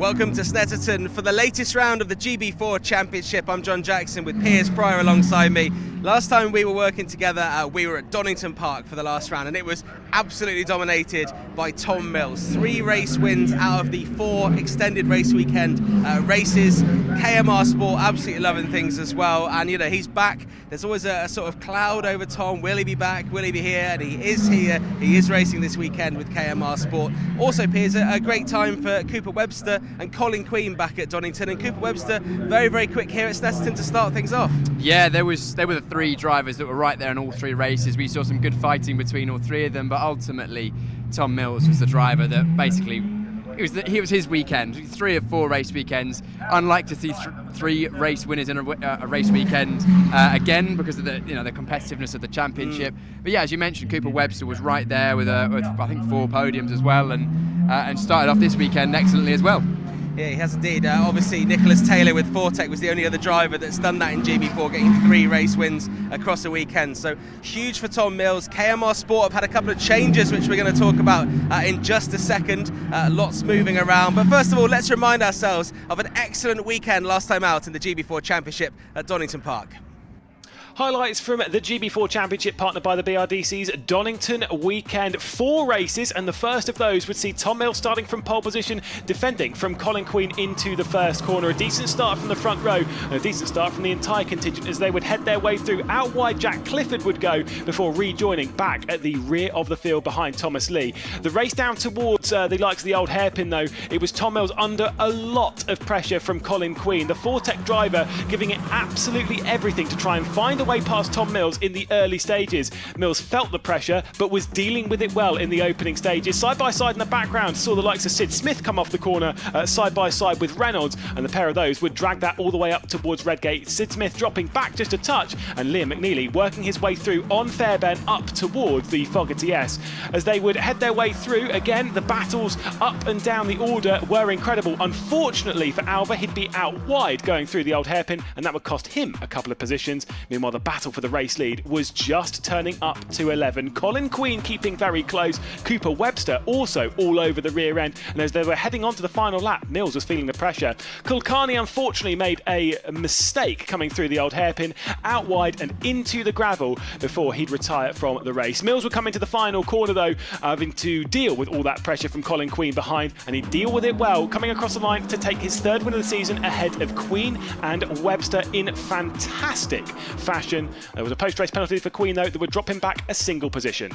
Welcome to Snetterton for the latest round of the GB4 Championship. I'm Jon Jackson with Piers prior alongside me. Last time we were working together, we were at Donington Park for the last round, and it was absolutely dominated by Tom Mills. 3 race wins out of the 4 extended race weekend races. KMR Sport absolutely loving things as well, and you know, he's back. There's always a sort of cloud over Tom. Will he be back? Will he be here? And he is here. He is racing this weekend with KMR Sport. Also, Piers, a great time for Cooper Webster and Colin Queen back at Donington, and Cooper Webster very, very quick here at Snetterton to start things off. Yeah, there were the 3 drivers that were right there in all 3 races. We saw some good fighting between all 3 of them, but ultimately Tom Mills was the driver that basically it was his weekend. 3 of 4 race weekends. Unlike to see 3 race winners in a race weekend again, because of the competitiveness of the championship. But yeah, as you mentioned, Cooper Webster was right there with I think 4 podiums as well, and started off this weekend excellently as well. Yeah, he has indeed. Obviously, Nicholas Taylor with Fortec was the only other driver that's done that in GB4, getting 3 race wins across a weekend. So huge for Tom Mills. KMR Sport have had a couple of changes, which we're going to talk about in just a second. Lots moving around. But first of all, let's remind ourselves of an excellent weekend last time out in the GB4 Championship at Donington Park. Highlights from the GB4 Championship, partnered by the BRDC's Donington weekend. 4 races, and the first of those would see Tom Mills starting from pole position, defending from Colin Queen into the first corner. A decent start from the front row, and a decent start from the entire contingent as they would head their way through. Out wide, Jack Clifford would go before rejoining back at the rear of the field behind Thomas Lee. The race down towards the likes of the old hairpin, though, it was Tom Mills under a lot of pressure from Colin Queen. The Fortec driver giving it absolutely everything to try and find a way past Tom Mills in the early stages. Mills felt the pressure, but was dealing with it well in the opening stages. Side by side in the background, saw the likes of Sid Smith come off the corner side by side with Reynolds, and the pair of those would drag that all the way up towards Redgate. Sid Smith dropping back just a touch, and Liam McNeely working his way through on Fairbairn up towards the Fogarty S. As they would head their way through, again, the battles up and down the order were incredible. Unfortunately for Alva, he'd be out wide going through the old hairpin, and that would cost him a couple of positions. Meanwhile, the battle for the race lead was just turning up to 11. Colin Queen keeping very close. Cooper Webster also all over the rear end, and as they were heading on to the final lap, Mills was feeling the pressure. Kulkarni unfortunately made a mistake coming through the old hairpin, out wide and into the gravel before he'd retire from the race. Mills would come into the final corner though, having to deal with all that pressure from Colin Queen behind, and he'd deal with it well, coming across the line to take his 3rd win of the season ahead of Queen and Webster in fantastic fashion. There was a post-race penalty for Queen though that would drop him back a single position.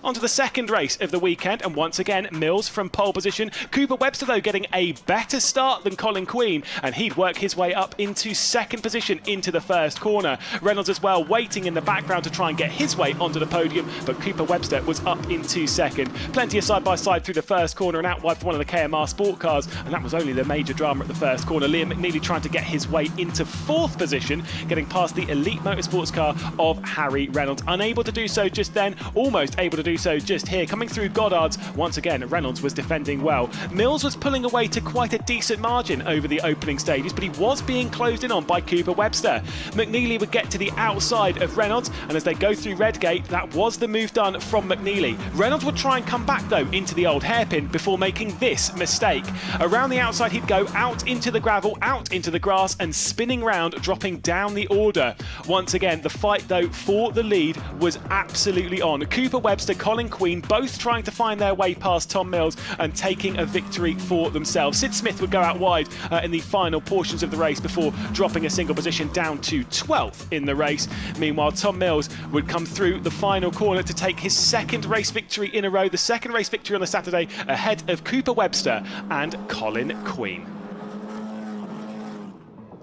On to the second race of the weekend, and once again Mills from pole position. Cooper Webster though getting a better start than Colin Queen, and he'd work his way up into 2nd position into the first corner. Reynolds as well waiting in the background to try and get his way onto the podium, but Cooper Webster was up into 2nd. Plenty of side by side through the first corner and out wide for one of the KMR Sport cars, and that was only the major drama at the first corner. Liam McNeely trying to get his way into 4th position, getting past the elite motorsports car of Harry Reynolds. Unable to do so just then, almost able to do so just here. Coming through Goddard's, once again Reynolds was defending well. Mills was pulling away to quite a decent margin over the opening stages, but he was being closed in on by Cooper Webster. McNeely would get to the outside of Reynolds, and as they go through Redgate, that was the move done from McNeely. Reynolds would try and come back though into the old hairpin before making this mistake. Around the outside he'd go, out into the gravel, out into the grass, and spinning round, dropping down the order. Once again, the fight though for the lead was absolutely on. Cooper Webster, Colin Queen both trying to find their way past Tom Mills and taking a victory for themselves. Sid Smith would go out wide in the final portions of the race before dropping a single position down to 12th in the race. Meanwhile, Tom Mills would come through the final corner to take his 2nd race victory in a row, the 2nd race victory on the Saturday, ahead of Cooper Webster and Colin Queen.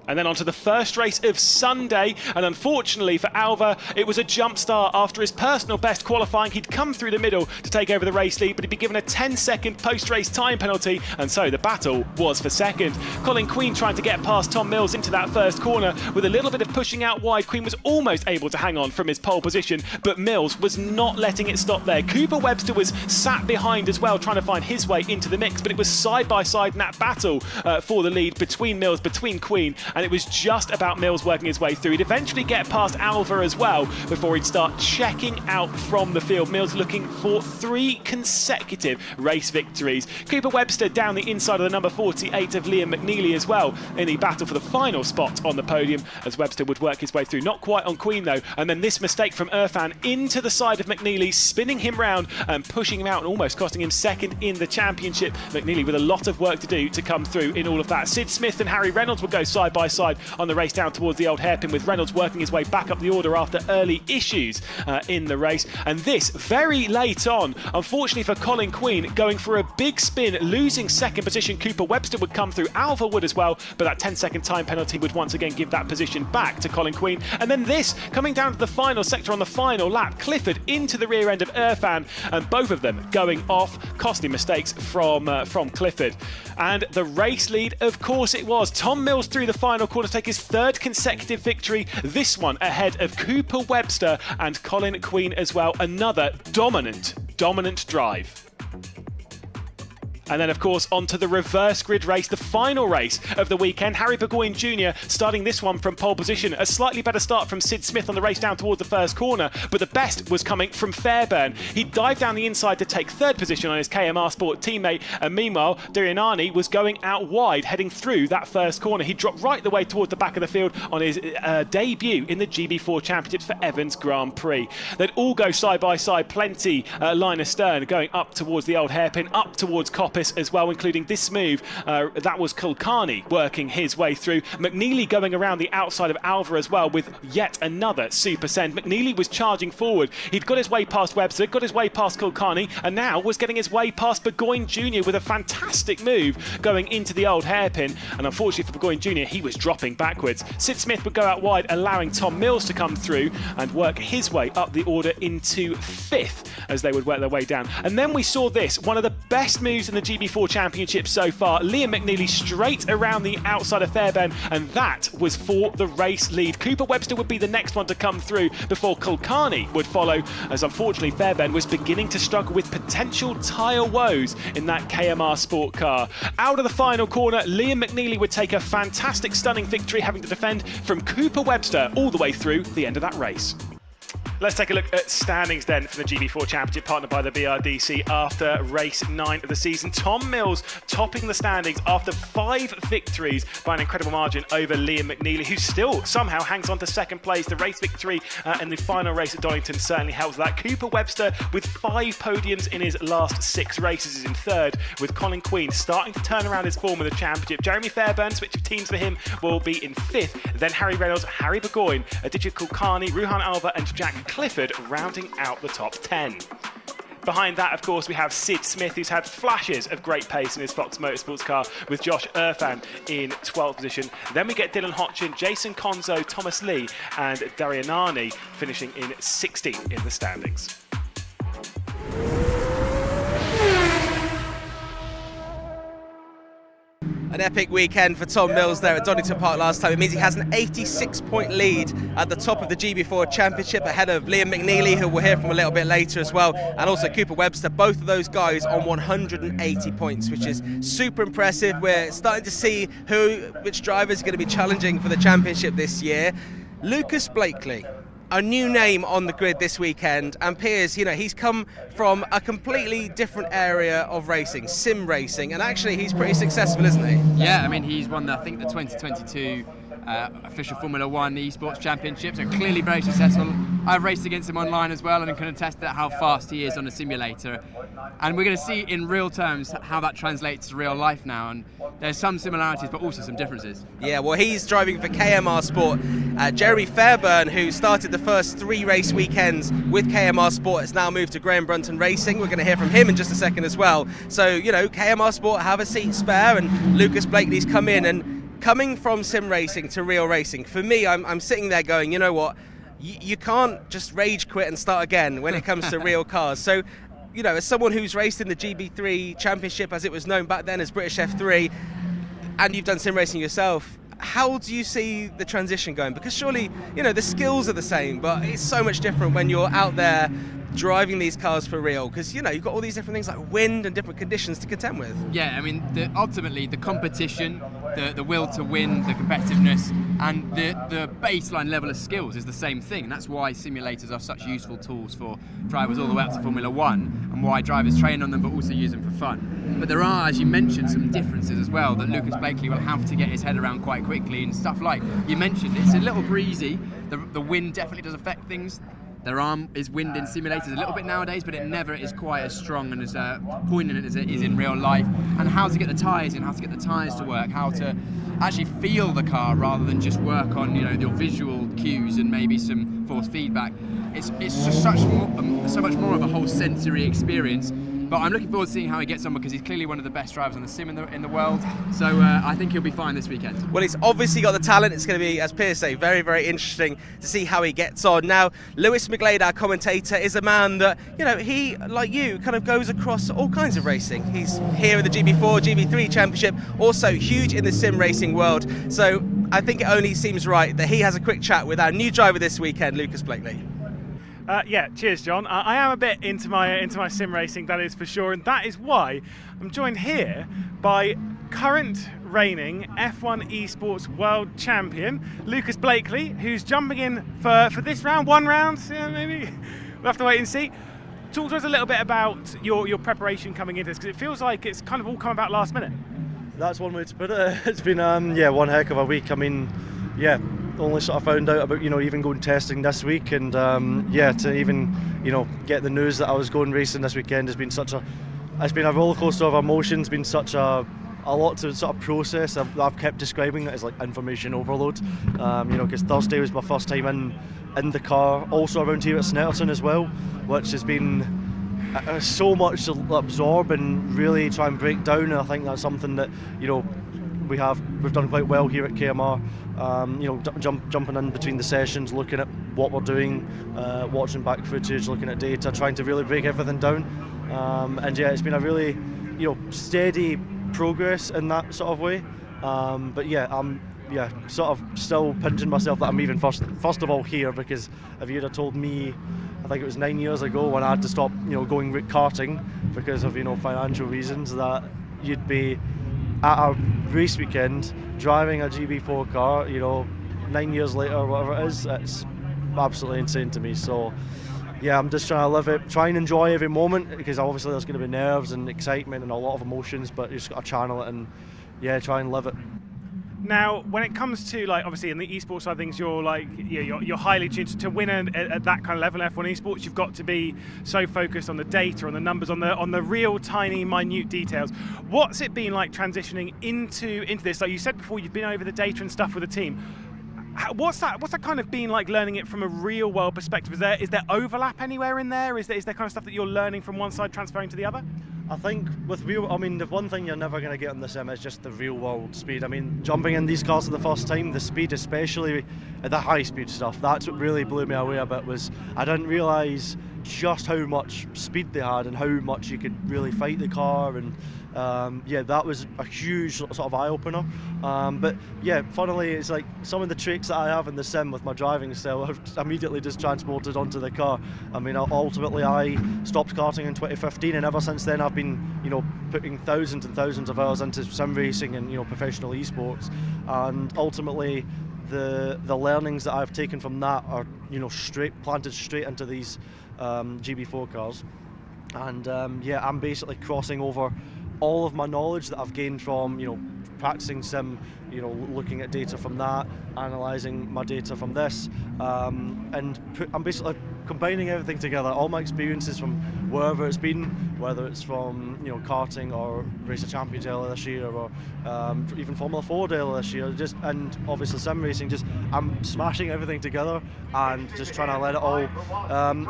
And then on to the first race of Sunday, and unfortunately for Alva, it was a jump start. After his personal best qualifying, he'd come through the middle to take over the race lead, but he'd be given a 10-second post-race time penalty, and so the battle was for 2nd. Colin Queen trying to get past Tom Mills into that first corner with a little bit of pushing out wide. Queen was almost able to hang on from his pole position, but Mills was not letting it stop there. Cooper Webster was sat behind as well, trying to find his way into the mix, but it was side by side in that battle for the lead between Mills, between Queen and it was just about Mills working his way through. He'd eventually get past Alva as well before he'd start checking out from the field. Mills looking for 3 consecutive race victories. Cooper Webster down the inside of the number 48 of Liam McNeely as well in the battle for the final spot on the podium, as Webster would work his way through. Not quite on Queen though, and then this mistake from Irfan into the side of McNeely, spinning him round and pushing him out and almost costing him second in the championship. McNeely with a lot of work to do to come through in all of that. Sid Smith and Harry Reynolds would go side by side on the race down towards the old hairpin, with Reynolds working his way back up the order after early issues in the race. And this very late on, unfortunately for Colin Queen, going for a big spin, losing second position. Cooper Webster would come through, Alva would as well, but that 10-second time penalty would once again give that position back to Colin Queen. And then this, coming down to the final sector on the final lap, Clifford into the rear end of Irfan, and both of them going off, costly mistakes from Clifford. And the race lead, of course it was. Tom Mills through the final corner to take his 3rd consecutive victory, this one ahead of Cooper Webster and Colin Queen as well. Another dominant drive. And then, of course, onto the reverse grid race, the final race of the weekend. Harry Burgoyne Jr. starting this one from pole position. A slightly better start from Sid Smith on the race down towards the first corner, but the best was coming from Fairbairn. He dived down the inside to take 3rd position on his KMR Sport teammate, and meanwhile, Durianani was going out wide, heading through that first corner. He dropped right the way towards the back of the field on his debut in the GB4 Championships for Evans Grand Prix. They'd all go side by side, plenty line astern, going up towards the old hairpin, up towards Coppice as well, including this move. That was Kulkarni working his way through. McNeely going around the outside of Alva as well with yet another super send. McNeely was charging forward. He'd got his way past Webster, got his way past Kulkarni, and now was getting his way past Burgoyne Jr. with a fantastic move going into the old hairpin. And unfortunately for Burgoyne Jr., he was dropping backwards. Sid Smith would go out wide, allowing Tom Mills to come through and work his way up the order into 5th as they would work their way down. And then we saw this, one of the best moves in the GB4 Championship so far. Liam McNeely straight around the outside of Fairbairn, and that was for the race lead. Cooper Webster would be the next one to come through before Kulkarni would follow, as unfortunately Fairbairn was beginning to struggle with potential tyre woes in that KMR Sport car. Out of the final corner, Liam McNeely would take a fantastic, stunning victory, having to defend from Cooper Webster all the way through the end of that race. Let's take a look at standings then for the GB4 Championship, partnered by the BRDC after race 9 of the season. Tom Mills topping the standings after 5 victories by an incredible margin over Liam McNeely, who still somehow hangs on to 2nd place. The race victory in the final race at Donington certainly helps that. Cooper Webster with 5 podiums in his last 6 races is in 3rd, with Colin Queen starting to turn around his form in the championship. Jeremy Fairbairn, switch of teams for him, will be in 5th. Then Harry Reynolds, Harry Burgoyne, Aditya Kulkarni, Ruhan Alva and Jack Clifford rounding out the top 10. Behind that, of course, we have Sid Smith, who's had flashes of great pace in his Fox Motorsports car, with Josh Irfan in 12th position. Then we get Dylan Hotchin, Jason Konzo, Thomas Lee and Darianani finishing in 16th in the standings. An epic weekend for Tom Mills there at Donington Park last time. It means he has an 86-point lead at the top of the GB4 Championship, ahead of Liam McNeely, who we'll hear from a little bit later as well, and also Cooper Webster. Both of those guys on 180 points, which is super impressive. We're starting to see which drivers are going to be challenging for the championship this year. Lucas Blakely, a new name on the grid this weekend, and Piers, you know, he's come from a completely different area of racing, sim racing, and actually he's pretty successful, isn't he? Yeah, I mean, he's won, I think, the 2022 official Formula 1 eSports Championship, so clearly very successful. I've raced against him online as well, and I can attest to how fast he is on a simulator. And we're going to see in real terms how that translates to real life now, and there's some similarities but also some differences. Yeah, well, he's driving for KMR Sport. Jeremy Fairbairn, who started the first 3 race weekends with KMR Sport, has now moved to Graham Brunton Racing. We're going to hear from him in just a second as well. So, you know, KMR Sport have a seat spare, and Lucas Blakely's come in, and coming from sim racing to real racing, for me, I'm sitting there going, you know what, you can't just rage quit and start again when it comes to real cars. So, you know, as someone who's raced in the GB3 Championship, as it was known back then as British F3, and you've done sim racing yourself, how do you see the transition going? Because surely, you know, the skills are the same, but it's so much different when you're out there driving these cars for real? Because, you know, you've got all these different things like wind and different conditions to contend with. Yeah, I mean, ultimately the competition, the will to win, the competitiveness, and the baseline level of skills is the same thing. And that's why simulators are such useful tools for drivers all the way up to Formula One, and why drivers train on them but also use them for fun. But there are, as you mentioned, some differences as well that Lucas Blakely will have to get his head around quite quickly, and stuff like you mentioned, it's a little breezy. The wind definitely does affect things. There is wind in simulators a little bit nowadays, but it never is quite as strong and as poignant as it is in real life. And how to get the tyres in, how to get the tyres to work, how to actually feel the car rather than just work on, you know, your visual cues and maybe some force feedback. It's just so much more of a whole sensory experience. But I'm looking forward to seeing how he gets on, because he's clearly one of the best drivers on the sim in the world. So I think he'll be fine this weekend. Well, he's obviously got the talent. It's going to be, as Piers say, very, very interesting to see how he gets on. Now, Lewis McGlade, our commentator, is a man that, you know, he, like you, kind of goes across all kinds of racing. He's here in the GB4, GB3 Championship, also huge in the sim racing world. So I think it only seems right that he has a quick chat with our new driver this weekend, Lucas Blakely. Yeah, cheers, John. I am a bit into my sim racing, that is for sure, and that is why I'm joined here by current reigning F1 Esports World Champion Lucas Blakely, who's jumping in for this round, one round, yeah, maybe. We'll have to wait and see. Talk to us a little bit about your preparation coming into this, because it feels like it's kind of all come about last minute. That's one way to put it. It's been one heck of a week. I mean, yeah, only sort of found out about, you know, even going testing this week, and to even, you know, get the news that I was going racing this weekend has been it's been a roller coaster of emotions, been such a lot to sort of process. I've kept describing it as like information overload, you know, because Thursday was my first time in the car, also around here at Snetterton as well, which has been so much to absorb and really try and break down, and I think that's something that, you know, we've done quite well here at KMR, you know, jumping in between the sessions, looking at what we're doing, watching back footage, looking at data, trying to really break everything down, and yeah, it's been a really, you know, steady progress in that sort of way, but yeah, I'm sort of still pinching myself that I'm even first of all here, because if you'd have told me, I think it was 9 years ago when I had to stop, you know, going karting because of, you know, financial reasons, that you'd be at a race weekend driving a GB4 car, you know, 9 years later or whatever it is, it's absolutely insane to me. So yeah, I'm just trying to live it, try and enjoy every moment, because obviously there's going to be nerves and excitement and a lot of emotions, but you just got to channel it and yeah, try and live it. Now, when it comes to, like, obviously in the esports side of things, you're like, you're highly tuned to win at that kind of level in F1 esports. You've got to be so focused on the data, on the numbers, on the real tiny, minute details. What's it been like transitioning into this? Like you said before, you've been over the data and stuff with the team. What's that kind of been like, learning it from a real world perspective? Is there overlap anywhere in there? Is there kind of stuff that you're learning from one side transferring to the other? I think with the one thing you're never going to get on the sim is just the real world speed. I mean, jumping in these cars for the first time, the speed, especially the high speed stuff, that's what really blew me away a bit. Was I didn't realise just how much speed they had and how much you could really fight the car, and yeah, that was a huge sort of eye-opener. But yeah, funnily, it's like some of the tricks that I have in the sim with my driving style I've immediately just transported onto the car. I mean, ultimately I stopped karting in 2015, and ever since then I've been, you know, putting thousands and thousands of hours into sim racing and, you know, professional esports, and ultimately the learnings that I've taken from that are, you know, planted straight into these GB4 cars, and yeah, I'm basically crossing over all of my knowledge that I've gained from, you know, practicing sim, you know, looking at data from that, analysing my data from this, and I'm basically combining everything together, all my experiences from wherever it's been, whether it's from, you know, karting or Race of Champions earlier this year, or even Formula 4 earlier this year, and obviously sim racing. Just I'm smashing everything together and just trying to let it all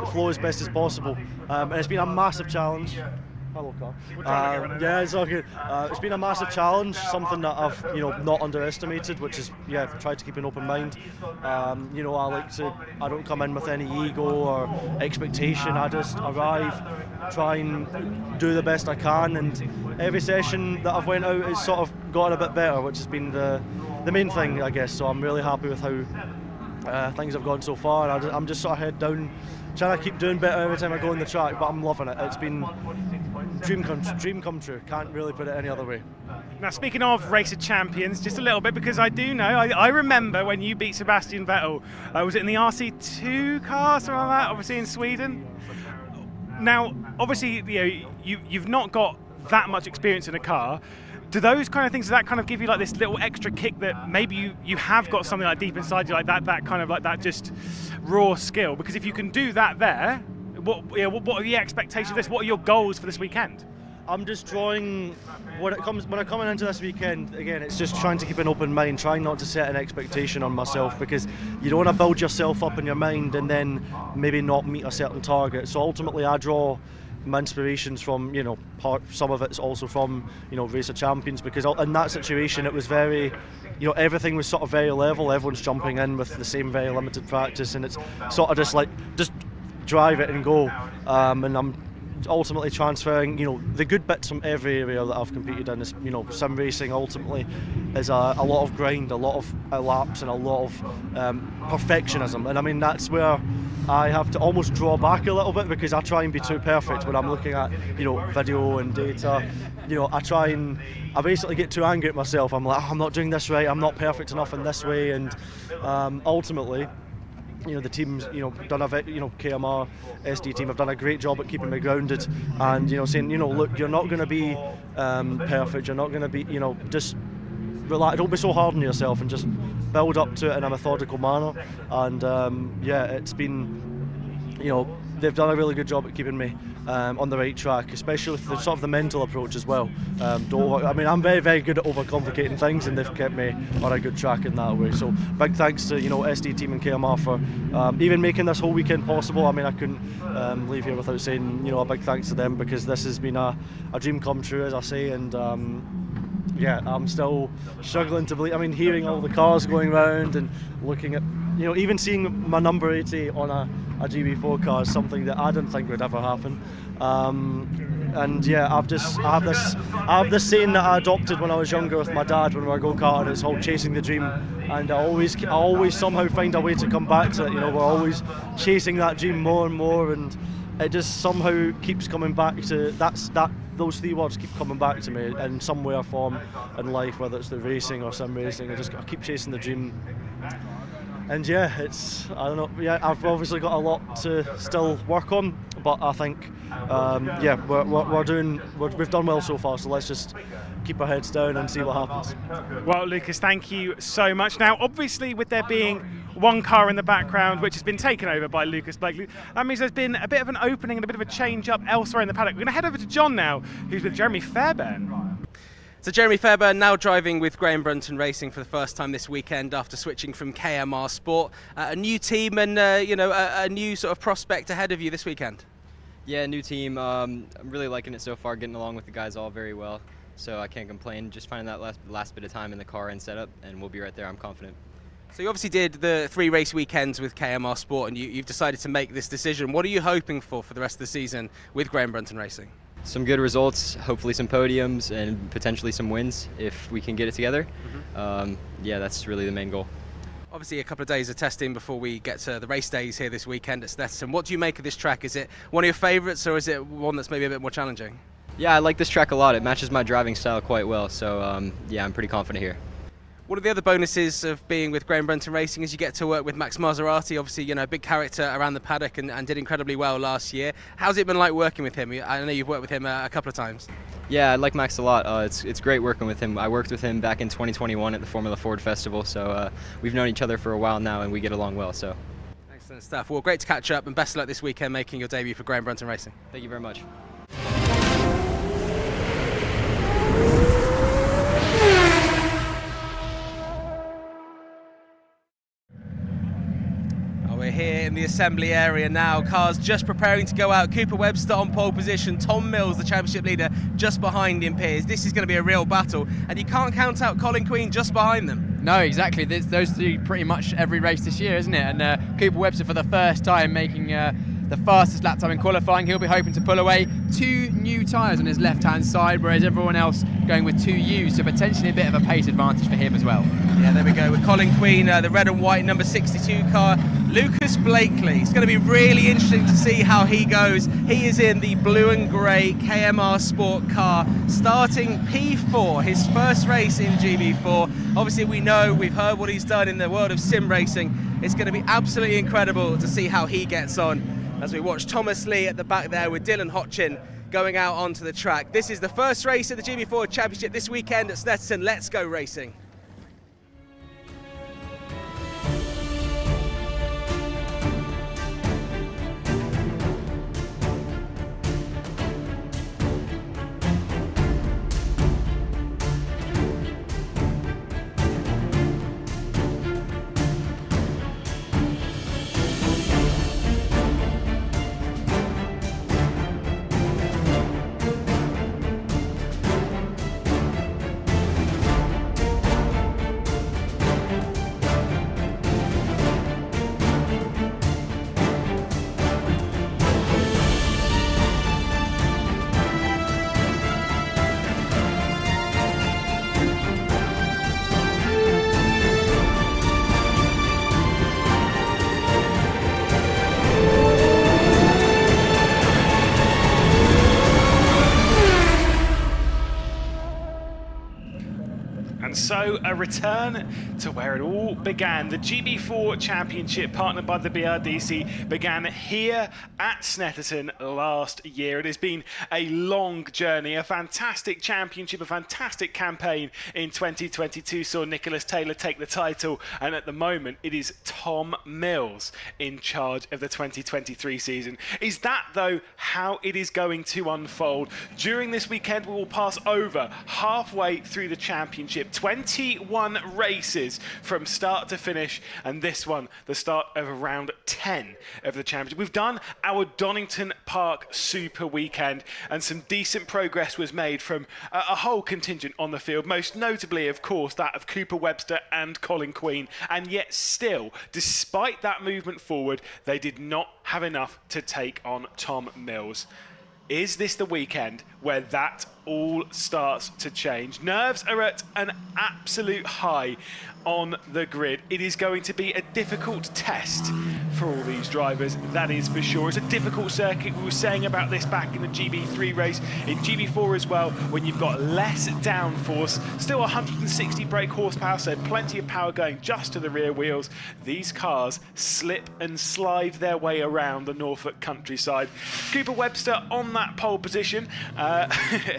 flow as best as possible, and it's been a massive challenge. Hello, car. Yeah, it's all good. It's been a massive challenge, something that I've, you know, not underestimated, which is, yeah, tried to keep an open mind. You know, I don't come in with any ego or expectation. I just arrive, try and do the best I can, and every session that I've went out has sort of gotten a bit better, which has been the main thing, I guess. So I'm really happy with how things have gone so far. I'm just sort of head down trying to keep doing better every time I go on the track, but I'm loving it. It's been dream come true. Can't really put it any other way. Now, speaking of Race of Champions, just a little bit, because I do know, I remember when you beat Sebastian Vettel, was it in the RC2 car, something like that, obviously in Sweden? Now, obviously, you've not got that much experience in a car. Do those kind of things, does that kind of give you like this little extra kick that maybe you have got something like deep inside you, like that kind of like that just raw skill? Because if you can do that there, what are the expectations of this? What are your goals for this weekend? I'm just drawing, when I'm coming into this weekend, again, it's just trying to keep an open mind, trying not to set an expectation on myself, because you don't want to build yourself up in your mind and then maybe not meet a certain target. So ultimately I draw my inspirations from, some of it's also from, Race of Champions, because in that situation it was very, everything was sort of very level, everyone's jumping in with the same very limited practice, and it's sort of just drive it and go, and I'm ultimately transferring, the good bits from every area that I've competed in. Is, sim racing ultimately is a lot of grind, a lot of laps, and a lot of perfectionism. And I mean, that's where I have to almost draw back a little bit, because I try and be too perfect when I'm looking at, video and data. I basically get too angry at myself. I'm like, I'm not doing this right, I'm not perfect enough in this way, and ultimately, the teams, done a KMR, SD team have done a great job at keeping me grounded, and saying, look, you're not going to be perfect. You're not going to be, just relax. Don't be so hard on yourself, and just build up to it in a methodical manner. And it's been, they've done a really good job at keeping me on the right track, especially with the sort of the mental approach as well. I'm very, very good at overcomplicating things, and they've kept me on a good track in that way. So big thanks to SD team and KMR for even making this whole weekend possible. I mean, I couldn't leave here without saying a big thanks to them, because this has been a dream come true, as I say, and I'm still struggling to believe. I mean, hearing all the cars going round and looking at, even seeing my number 80 on a GB4 car is something that I didn't think would ever happen. I have this saying that I adopted when I was younger with my dad when we were go-karting. It's called chasing the dream, and I always somehow find a way to come back to it. We're always chasing that dream more and more, and it just somehow keeps coming back to those three words keep coming back to me in some way or form in life, whether it's the racing or sim racing. I keep chasing the dream. And I don't know, I've obviously got a lot to still work on, but I think, we've done well so far, so let's just keep our heads down and see what happens. Well, Lucas, thank you so much. Now, obviously, with there being one car in the background which has been taken over by Lucas Blake, that means there's been a bit of an opening and a bit of a change up elsewhere in the paddock. We're going to head over to Jon now, who's with Jeremy Fairbairn. So Jeremy Fairbairn now driving with Graham Brunton Racing for the first time this weekend after switching from KMR Sport. A new team and a new sort of prospect ahead of you this weekend. Yeah, new team. I'm really liking it so far, getting along with the guys all very well. So I can't complain. Just finding that last bit of time in the car and setup, and we'll be right there, I'm confident. So you obviously did the 3 race weekends with KMR Sport, and you've decided to make this decision. What are you hoping for the rest of the season with Graham Brunton Racing? Some good results, hopefully some podiums, and potentially some wins if we can get it together. That's really the main goal. Obviously a couple of days of testing before we get to the race days here this weekend at Snetterton. What do you make of this track? Is it one of your favourites, or is it one that's maybe a bit more challenging? Yeah, I like this track a lot. It matches my driving style quite well, so I'm pretty confident here. One of the other bonuses of being with Graham Brunton Racing is you get to work with Max Maserati, obviously, a big character around the paddock and did incredibly well last year. How's it been like working with him? I know you've worked with him a couple of times. Yeah, I like Max a lot. It's great working with him. I worked with him back in 2021 at the Formula Ford Festival, so we've known each other for a while now and we get along well. So. Excellent stuff. Well, great to catch up, and best of luck this weekend making your debut for Graham Brunton Racing. Thank you very much. We're here in the assembly area now. Cars just preparing to go out. Cooper Webster on pole position. Tom Mills, the championship leader, just behind him, Piers. This is going to be a real battle, and you can't count out Colin Queen just behind them. No, exactly. Those two pretty much every race this year, isn't it? And Cooper Webster for the first time making the fastest lap time in qualifying. He'll be hoping to pull away 2 new tyres on his left-hand side, whereas everyone else going with 2 used, so potentially a bit of a pace advantage for him as well. Yeah, there we go. With Colin Queen, the red and white number 62 car, Lucas Blakely. It's going to be really interesting to see how he goes. He is in the blue and grey KMR Sport car, starting P4, his first race in GB4. Obviously, we've heard what he's done in the world of sim racing. It's going to be absolutely incredible to see how he gets on as we watch Thomas Lee at the back there with Dylan Hotchin going out onto the track. This is the first race of the GB4 Championship this weekend at Snetterton. Let's go racing. So a return to where it all began. The GB4 Championship, partnered by the BRDC, began here at Snetterton last year. It has been a long journey, a fantastic championship, a fantastic campaign in 2022 saw Nicholas Taylor take the title, and at the moment it is Tom Mills in charge of the 2023 season. Is that, though, how it is going to unfold? During this weekend, we will pass over halfway through the championship. 21 races from start to finish, and this one, the start of round 10 of the championship. We've done our Donington Park Super Weekend, and some decent progress was made from a whole contingent on the field, most notably, of course, that of Cooper Webster and Colin Queen, and yet still, despite that movement forward, they did not have enough to take on Tom Mills. Is this the weekend where that all starts to change? Nerves are at an absolute high on the grid. It is going to be a difficult test for all these drivers, that is for sure. It's a difficult circuit. We were saying about this back in the GB3 race, in GB4 as well, when you've got less downforce, still 160 brake horsepower, so plenty of power going just to the rear wheels. These cars slip and slide their way around the Norfolk countryside. Cooper Webster on that pole position,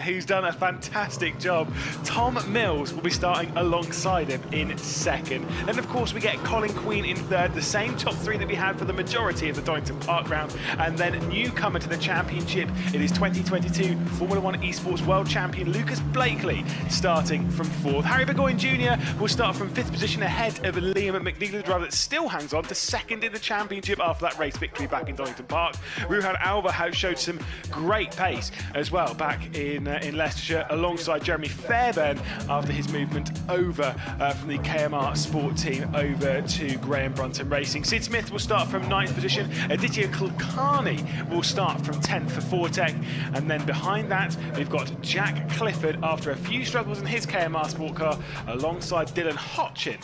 who's done a fantastic job. Tom Mills will be starting alongside him in second. Then, of course, we get Colin Queen in third, the same top three that we had for the majority of the Donington Park round. And then newcomer to the championship, it is 2022 Formula One Esports World Champion Lucas Blakely starting from fourth. Harry Burgoyne Jr. will start from fifth position ahead of Liam McGlade, the driver that still hangs on to second in the championship after that race victory back in Donington Park. Ruhan Alba has showed some great pace as well back in Leicestershire alongside Jeremy Fairbairn after his movement over from the KMR Sport team over to Graham Brunton Racing. Sid Smith will start from 9th position. Aditya Kulkarni will start from 10th for Fortec. And then behind that, we've got Jack Clifford after a few struggles in his KMR Sport car alongside Dylan Hotchin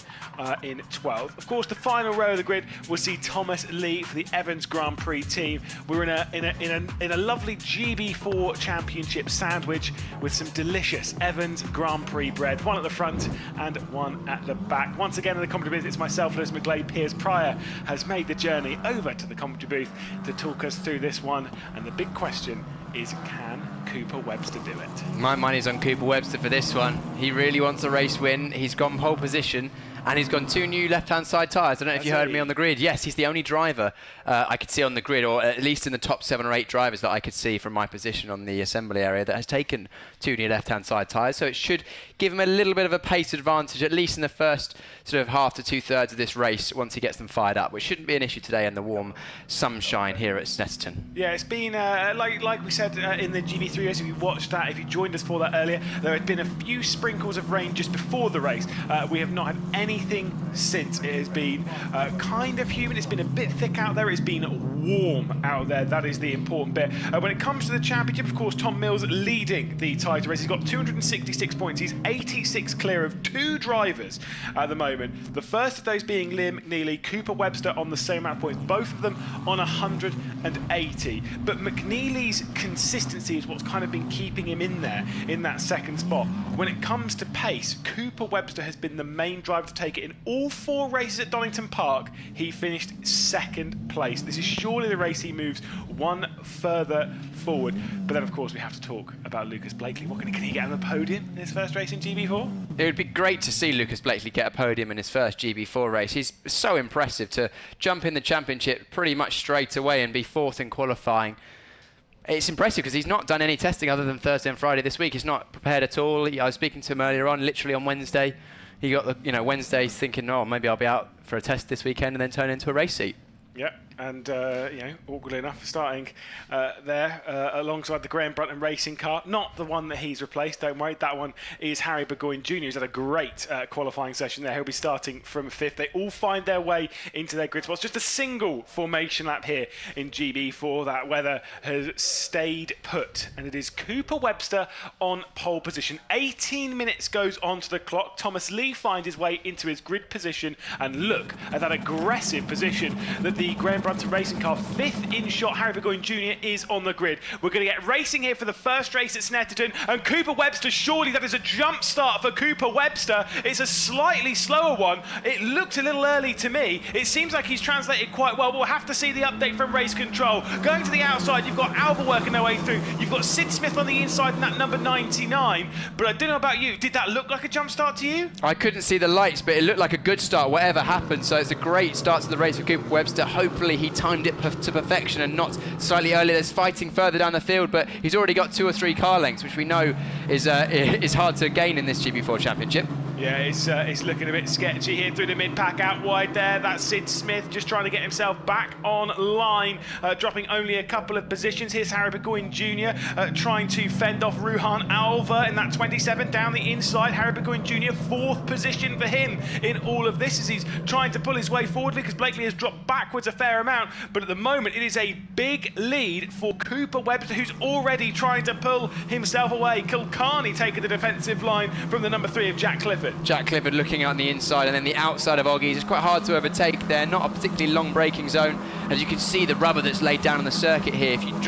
in 12th. Of course, the final row of the grid will see Thomas Lee for the Evans Grand Prix team. We're in a lovely GB4 Championship sandwich with some delicious Evans Grand Prix bread, one at the front and one at the back. Once again in the commentary booth, it's myself, Lewis McGlade. Piers Pryor has made the journey over to the commentary booth to talk us through this one, and the big question is, can Cooper Webster do it? My money's on Cooper Webster for this one. He really wants a race win. He's gone pole position, and he's got 2 new left-hand side tyres. I don't know if you heard me on the grid. Yes, he's the only driver I could see on the grid, or at least in the top 7 or 8 drivers that I could see from my position on the assembly area, that has taken 2 new left-hand side tyres. So it should give him a little bit of a pace advantage, at least in the first sort of half to 2/3 of this race, once he gets them fired up, which shouldn't be an issue today in the warm sunshine here at Snetterton. Yeah, it's been, like we said in the GB3 race, if you watched that, if you joined us for that earlier, there had been a few sprinkles of rain just before the race. We have not had anything since. It has been kind of humid. It's been a bit thick out there. It's been warm out there. That is the important bit. When it comes to the championship, of course, Tom Mills leading the title race. He's got 266 points. He's 86 clear of 2 drivers at the moment. The first of those being Liam McNeely, Cooper Webster on the same amount of points, both of them on 180. But McNeely's consistency is what's kind of been keeping him in there in that second spot. When it comes to pace, Cooper Webster has been the main driver to take it. In all 4 races at Donington Park, he finished second place. This is surely the race he moves one further forward. But then, of course, we have to talk about Lucas Blakely. Can he get on the podium in his first race in GB4? It would be great to see Lucas Blakely get a podium in his first GB4 race. He's so impressive to jump in the championship pretty much straight away and be 4th in qualifying. It's impressive because he's not done any testing other than Thursday and Friday this week. He's not prepared at all. I was speaking to him earlier on, literally on Wednesday. He got the, Wednesday thinking, oh, maybe I'll be out for a test this weekend, and then turn into a race seat. Yeah, and awkwardly enough, starting there alongside the Graham Brunton racing car. Not the one that he's replaced, don't worry. That one is Harry Burgoyne Jr., who's had a great qualifying session there. He'll be starting from 5th. They all find their way into their grid spots. Just a single formation lap here in GB4. That weather has stayed put, and it is Cooper Webster on pole position. 18 minutes goes onto the clock. Thomas Lee finds his way into his grid position, and look at that aggressive position that the Graham Brunton racing car, 5th in shot, Harry Burgoyne Jr. is on the grid. We're going to get racing here for the first race at Snetterton, and Cooper Webster, surely that is a jump start for Cooper Webster. It's a slightly slower one. It looked a little early to me. It seems like he's translated quite well. We'll have to see the update from race control. Going to the outside, you've got Alba working their way through. You've got Sid Smith on the inside in that number 99. But I don't know about you. Did that look like a jump start to you? I couldn't see the lights, but it looked like a good start, whatever happened. So it's a great start to the race for Cooper Webster. Hopefully he timed it to perfection and not slightly earlier. There's fighting further down the field, but he's already got 2 or 3 car lengths, which we know is hard to gain in this GB4 Championship. Yeah, it's looking a bit sketchy here through the mid-pack out wide there. That's Sid Smith just trying to get himself back online, dropping only a couple of positions. Here's Harry Burgoyne Jr. Trying to fend off Ruhan Alva in that 27 down the inside. Harry Burgoyne Jr. 4th position for him in all of this as he's trying to pull his way forward because Blakely has dropped backwards a fair amount. But at the moment, it is a big lead for Cooper Webster, who's already trying to pull himself away. Kilcarney taking the defensive line from the number 3 of Jack Clifford. Jack Clifford looking out on the inside, and then the outside of Oggies. It's quite hard to overtake there, not a particularly long braking zone. As you can see, the rubber that's laid down on the circuit here, if you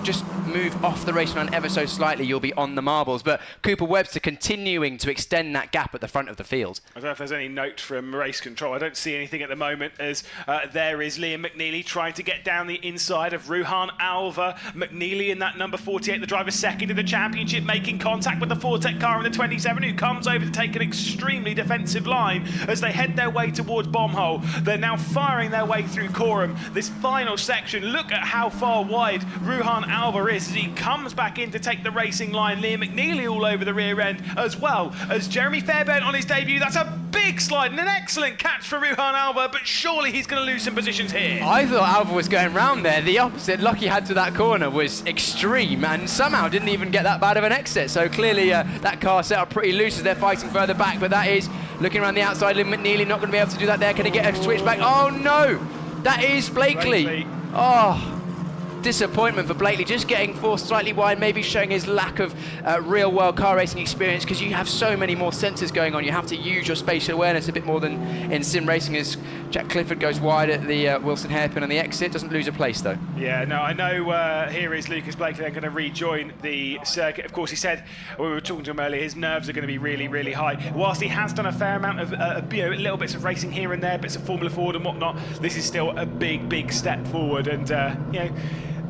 just move off the race line ever so slightly, you'll be on the marbles. But Cooper Webster continuing to extend that gap at the front of the field. I don't know if there's any note from race control. I don't see anything at the moment as there is Liam McNeely trying to get down the inside of Ruhan Alva. McNeely in that number 48, the driver second in the championship, making contact with the Fortec car in the 27, who comes over to take an extremely defensive line as they head their way towards Bombhole. They're now firing their way through Coram. This final section, look at how far wide Ruhan Alva is as he comes back in to take the racing line. Liam McNeely all over the rear end, as well as Jeremy Fairbairn on his debut. That's a big slide and an excellent catch for Ruhan Alva, but surely he's going to lose some positions here. I thought Alva was going round there. The opposite luck he had to that corner was extreme, and somehow didn't even get that bad of an exit. So clearly that car set up pretty loose as they're fighting further back, but that is looking around the outside. Liam McNeely not going to be able to do that there. Can he get a switch back? Oh no, that is Blakely. Oh, disappointment for Blakely, just getting forced slightly wide, maybe showing his lack of real-world car racing experience, because you have so many more sensors going on. You have to use your spatial awareness a bit more than in sim racing, as Jack Clifford goes wide at the Wilson hairpin on the exit. Doesn't lose a place, though. Yeah, no, I know here is Lucas Blakely then going to rejoin the circuit. Of course, he said, when we were talking to him earlier, his nerves are going to be really, really high. Whilst he has done a fair amount of little bits of racing here and there, bits of Formula Ford and whatnot, this is still a big, big step forward. And,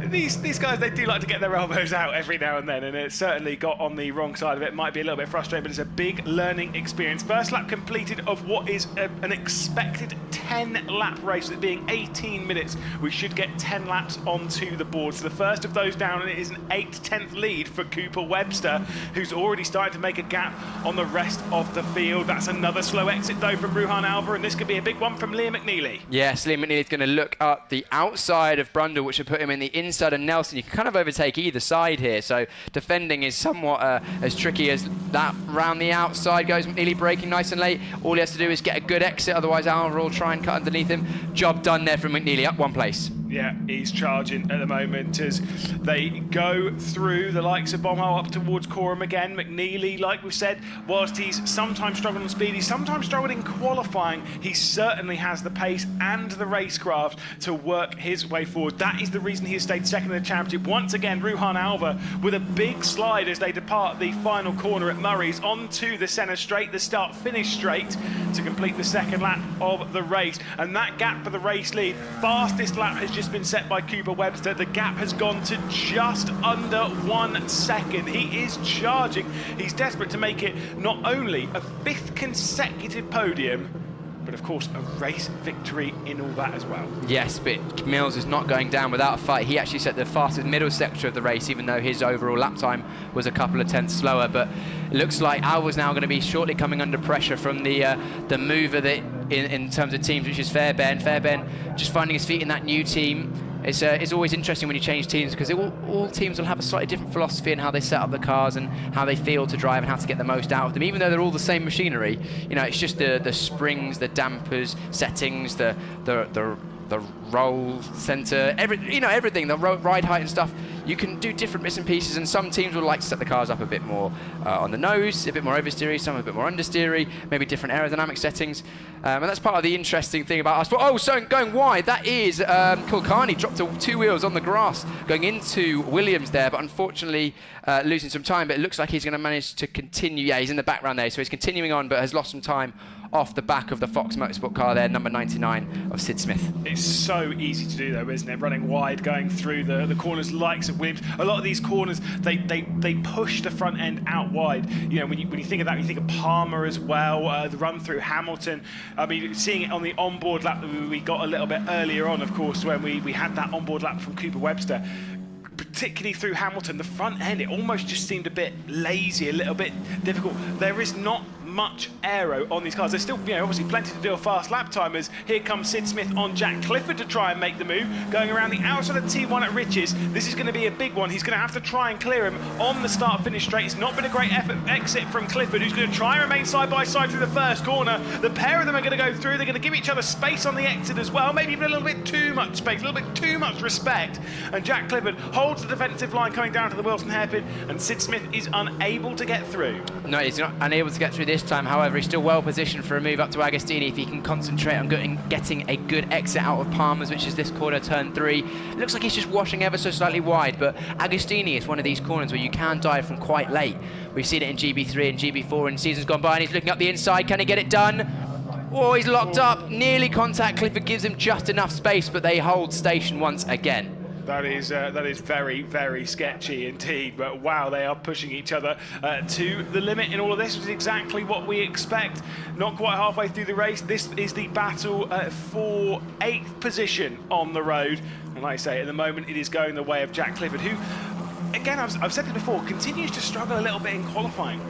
these guys, they do like to get their elbows out every now and then, and it certainly got on the wrong side of it. Might be a little bit frustrating, but it's a big learning experience. First lap completed of what is an expected 10-lap race, with it being 18 minutes. We should get 10 laps onto the board. So the first of those down, and it is an 8/10 lead for Cooper Webster, who's already starting to make a gap on the rest of the field. That's another slow exit, though, from Ruhan Alva, and this could be a big one from Liam McNeely. Yes, Liam McNeely's going to look up the outside of Brundle, which would put him in the inside of Nelson. You can kind of overtake either side here, so defending is somewhat as tricky as that. Round the outside goes McNeely, braking nice and late. All he has to do is get a good exit, otherwise Alva will try and cut underneath him. Job done there from McNeely, up one place. Yeah, he's charging at the moment as they go through the likes of Bomho up towards Coram again. McNeely, like we've said, whilst he's sometimes struggling on speed, he's sometimes struggling in qualifying, he certainly has the pace and the racecraft to work his way forward. That is the reason he has stayed second in the championship. Once again, Ruhan Alva with a big slide as they depart the final corner at Murray's onto the centre straight, the start-finish straight, to complete the second lap of the race. And that gap for the race lead, fastest lap has just been set by Cooper Webster. The gap has gone to just under 1 second. He is charging. He's desperate to make it not only a 5th consecutive podium, but of course a race victory in all that as well. Yes, but Mills is not going down without a fight. He actually set the fastest middle sector of the race, even though his overall lap time was a couple of tenths slower. But it looks like Alva's now going to be shortly coming under pressure from the mover that in terms of teams, which is Fairbairn. Fairbairn just finding his feet in that new team. It's always interesting when you change teams, because all teams will have a slightly different philosophy in how they set up the cars and how they feel to drive and how to get the most out of them. Even though they're all the same machinery, you know, it's just the springs, the dampers, settings, the roll center, everything, the ride height and stuff. You can do different bits and pieces, and some teams would like to set the cars up a bit more on the nose, a bit more oversteery, some a bit more understeery, maybe different aerodynamic settings. And that's part of the interesting thing about us. But oh, so going wide, that is Kulkarni dropped to 2 wheels on the grass going into Williams there, but unfortunately losing some time. But it looks like he's going to manage to continue. Yeah, he's in the background there, so he's continuing on, but has lost some time off the back of the Fox Motorsport car there, number 99 of Sid Smith. It's so easy to do though, isn't it? Running wide, going through the corners, likes of Williams. A lot of these corners, they push the front end out wide. You know, when you think of that, you think of Palmer as well, the run through Hamilton. I mean, seeing it on the onboard lap that we got a little bit earlier on, of course, when we had that onboard lap from Cooper Webster. Particularly through Hamilton, the front end, it almost just seemed a bit lazy, a little bit difficult. There is not much aero on these cars. There's still, you know, obviously plenty to do a fast lap time, as here comes Sid Smith on Jack Clifford to try and make the move, going around the outside of T1 at Riches. This is going to be a big one. He's going to have to try and clear him on the start-finish straight. It's not been a great exit from Clifford, who's going to try and remain side by side through the first corner. The pair of them are going to go through. They're going to give each other space on the exit as well, maybe even a little bit too much space, a little bit too much respect. And Jack Clifford holds the defensive line coming down to the Wilson hairpin, and Sid Smith is unable to get through. No, he's not unable to get through this time. However, he's still well positioned for a move up to Agostini if he can concentrate on getting a good exit out of Palmer's, which is this corner, turn 3. It looks like he's just washing ever so slightly wide, but Agostini is one of these corners where you can dive from quite late. We've seen it in GB3 and GB4 in seasons gone by, and he's looking up the inside. Can he get it done? Oh, he's locked up. Nearly contact. Clifford gives him just enough space, but they hold station once again. That is very, very sketchy indeed, but wow, they are pushing each other to the limit in all of this, which is exactly what we expect. Not quite halfway through the race, this is the battle for 8th position on the road, and like I say, at the moment it is going the way of Jack Clifford, who, again, I've said it before, continues to struggle a little bit in qualifying.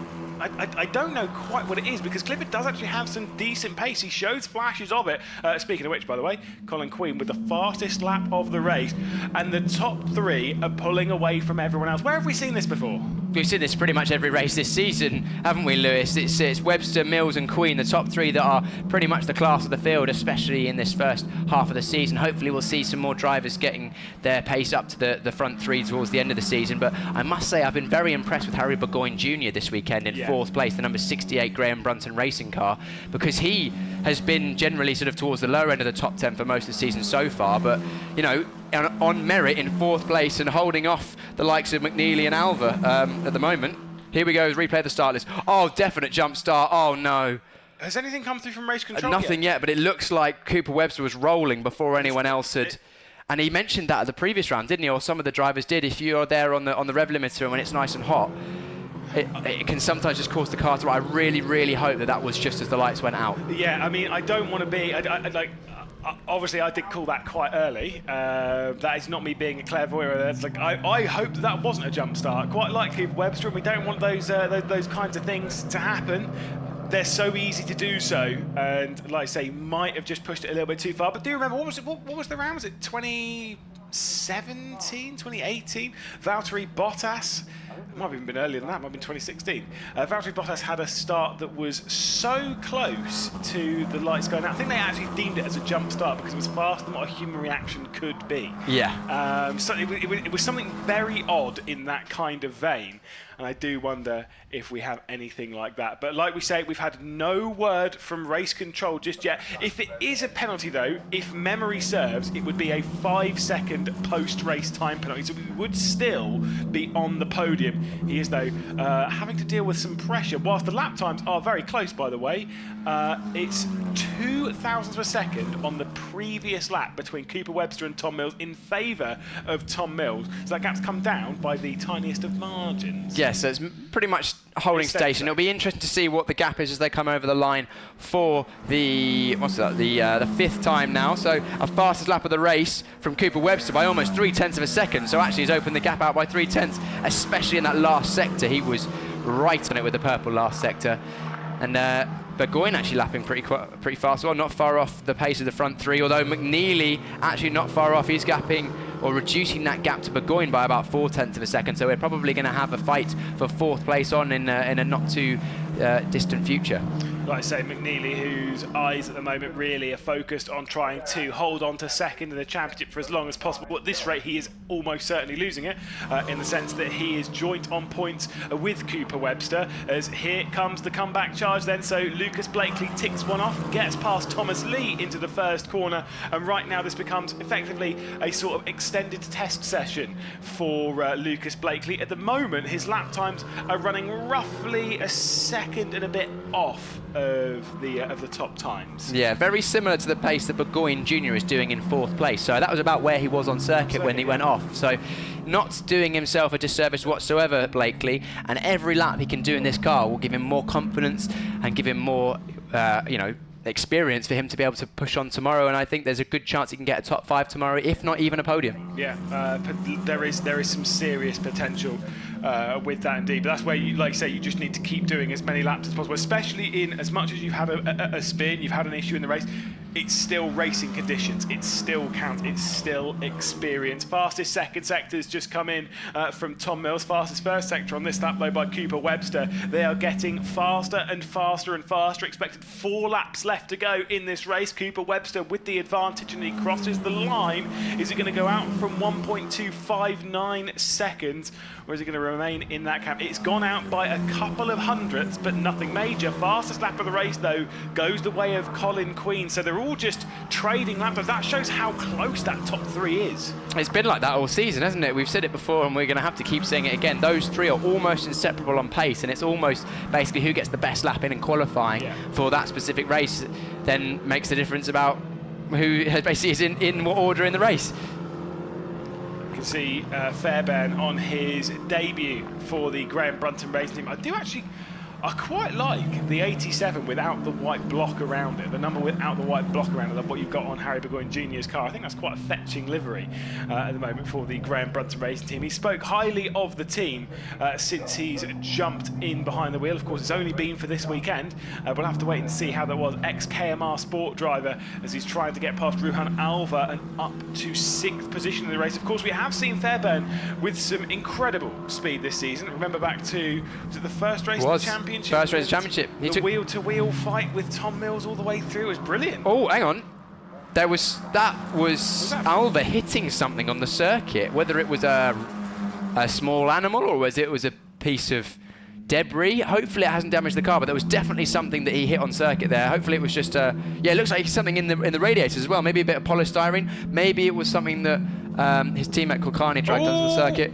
I don't know quite what it is, because Clifford does actually have some decent pace. He shows flashes of it. Speaking of which, by the way, Colin Queen with the fastest lap of the race, and the top 3 are pulling away from everyone else. Where have we seen this before? We've seen this pretty much every race this season, haven't we, Lewis? It's Webster, Mills and Queen, the top 3 that are pretty much the class of the field, especially in this first half of the season. Hopefully we'll see some more drivers getting their pace up to the front 3 towards the end of the season. But I must say, I've been very impressed with Harry Burgoyne Jr. this weekend in 4th place, the number 68 Graham Brunton racing car, because he has been generally sort of towards the lower end of the top 10 for most of the season so far. But, you know, on merit in 4th place and holding off the likes of McNeely and Alva at the moment. Here we go, replay the start list. Oh, definite jump start. Oh, no. Has anything come through from race control Nothing yet, but it looks like Cooper Webster was rolling before anyone else had. And he mentioned that at the previous round, didn't he? Or some of the drivers did. If you're there on the rev limiter and when it's nice and hot, it can sometimes just cause the car to. I really, really hope that was just as the lights went out. Yeah, I mean, I don't want to be obviously, I did call that quite early. That is not me being a clairvoyant. That's like I hope that wasn't a jump start. Quite like Cooper Webster, and we don't want those kinds of things to happen. They're so easy to do so, and like I say, might have just pushed it a little bit too far. But do remember, what was the round? Was it 20? 2018, Valtteri Bottas. It might have even been earlier than that, might have been 2016. Valtteri Bottas had a start that was so close to the lights going out. I think they actually deemed it as a jump start because it was faster than what a human reaction could be. Yeah. So it was something very odd in that kind of vein. And I do wonder if we have anything like that. But like we say, we've had no word from race control just yet. If it is a penalty, though, if memory serves, it would be a 5-second post-race time penalty. So we would still be on the podium. He is, though, having to deal with some pressure. Whilst the lap times are very close, by the way, it's 2 thousandths of a second on the previous lap between Cooper Webster and Tom Mills in favour of Tom Mills. So that gap's come down by the tiniest of margins. Yeah, so it's pretty much holding station. It'll be interesting to see what the gap is as they come over the line for the the fifth time now. So a fastest lap of the race from Cooper Webster by almost 0.3 of a second. So actually he's opened the gap out by 0.3, especially in that last sector. He was right on it with the purple last sector. And Burgoyne actually lapping pretty fast, well, not far off the pace of the front three, although McNeely actually not far off. He's gapping or reducing that gap to Burgoyne by about 0.4 of a second, so we're probably going to have a fight for fourth place on in a not too distant future. Like I say, McNeely, whose eyes at the moment really are focused on trying to hold on to second in the championship for as long as possible. At this rate, he is almost certainly losing it, in the sense that he is joint on points with Cooper Webster, as here comes the comeback charge then. So Lucas Blakely ticks one off, gets past Thomas Lee into the first corner, and right now this becomes effectively a sort of extended test session for Lucas Blakely. At the moment, his lap times are running roughly a second and a bit off of the top times. Yeah, very similar to the pace that Burgoyne Jr. is doing in fourth place. So that was about where he was on circuit when he went off. So not doing himself a disservice whatsoever, Blakely. And every lap he can do in this car will give him more confidence and give him more, experience for him to be able to push on tomorrow. And I think there's a good chance he can get a top 5 tomorrow, if not even a podium. Yeah, there is some serious potential with that indeed. But that's where, you, like you say, you just need to keep doing as many laps as possible, especially in as much as you've had a spin, you've had an issue in the race. It's still racing conditions, it still counts, it's still experience. Fastest second sectors just come in from Tom Mills. Fastest first sector on this lap though by Cooper Webster. They are getting faster and faster and faster. Expected 4 laps left to go in this race. Cooper Webster with the advantage, and he crosses the line. Is it going to go out from 1.259 seconds, or is it going to remain in that cap? It's gone out by a couple of hundredths, but nothing major. Fastest lap of the race though goes the way of Colin Queen. So they're all just trading laps. That shows how close that top 3 is. It's been like that all season, hasn't it? We've said it before and we're going to have to keep saying it again. Those 3 are almost inseparable on pace, and it's almost basically who gets the best lap in qualifying for that specific race then makes the difference about who basically is in what order in the race. You can see Fairbairn on his debut for the Graham Brunton racing team. I quite like the 87 without the white block around it, the number without the white block around it, of what you've got on Harry Burgoyne Jr.'s car. I think that's quite a fetching livery at the moment for the Graham Brunton racing team. He spoke highly of the team since he's jumped in behind the wheel. Of course, it's only been for this weekend. We'll have to wait and see how that was. Ex-KMR Sport driver, as he's trying to get past Ruhan Alva and up to 6th position in the race. Of course, we have seen Fairbairn with some incredible speed this season. Remember back to, was it the first race of the championship? First race of the championship. He took wheel-to-wheel fight with Tom Mills all the way through. It was brilliant. Oh, hang on. That was Alva hitting something on the circuit. Whether it was a small animal or was it a piece of debris. Hopefully it hasn't damaged the car, but there was definitely something that he hit on circuit there. Hopefully it was just it looks like something in the radiators as well. Maybe a bit of polystyrene. Maybe it was something that his teammate Kulkarni dragged onto the circuit.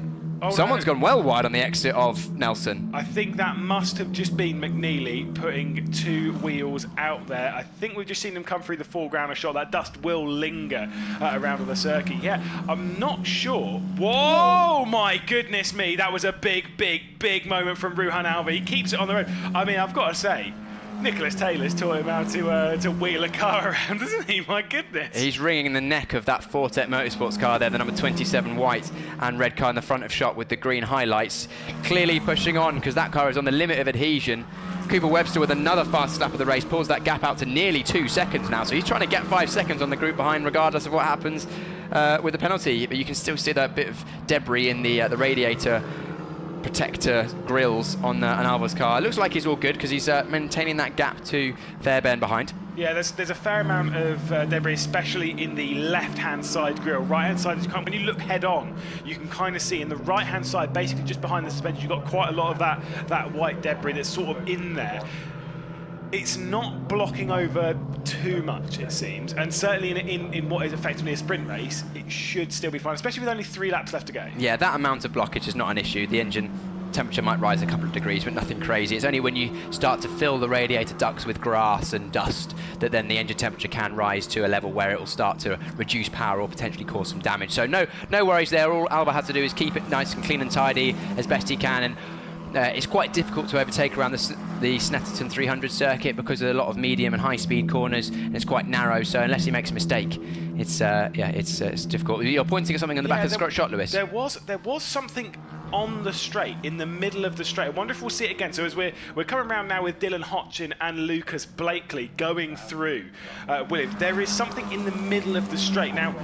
Someone's gone well wide on the exit of Nelson. I think that must have just been McNeely putting 2 wheels out there. I think we've just seen them come through the foreground a shot. That dust will linger around on the circuit. Yeah, I'm not sure. Whoa, my goodness me. That was a big moment from Ruhan Alva. He keeps it on the road. I mean, I've got to say, Nicholas Taylor's taught him how to wheel a car around, isn't he? My goodness. He's wringing the neck of that Fortet Motorsports car there, the number 27 white and red car in the front of shot with the green highlights. Clearly pushing on because that car is on the limit of adhesion. Cooper Webster with another fast lap of the race pulls that gap out to nearly 2 seconds now. So he's trying to get 5 seconds on the group behind regardless of what happens. with the penalty, but you can still see that bit of debris in the radiator protector grills on an Alva's car. It looks like he's all good because he's maintaining that gap to Fairbairn behind. Yeah, there's a fair amount of debris, especially in the left-hand side grille. Right-hand side, when you look head-on, you can kind of see in the right-hand side, basically just behind the suspension, you've got quite a lot of that white debris that's sort of in there. It's not blocking over too much, it seems, and certainly in what is effectively a sprint race, it should still be fine, especially with only 3 laps left to go. Yeah, that amount of blockage is not an issue. The engine temperature might rise a couple of degrees, but nothing crazy. It's only when you start to fill the radiator ducts with grass and dust that then the engine temperature can rise to a level where it will start to reduce power or potentially cause some damage. So no worries there. All Alva has to do is keep it nice and clean and tidy as best he can, and it's quite difficult to overtake around the Snetterton 300 circuit because of a lot of medium and high speed corners, and it's quite narrow, so unless he makes a mistake, it's difficult. You're pointing at something on the back of the shot, Lewis. There was something on the straight, in the middle of the straight. I wonder if we'll see it again. So as we're coming around now with Dylan Hodgson and Lucas Blakely going through Williams, there is something in the middle of the straight. Now,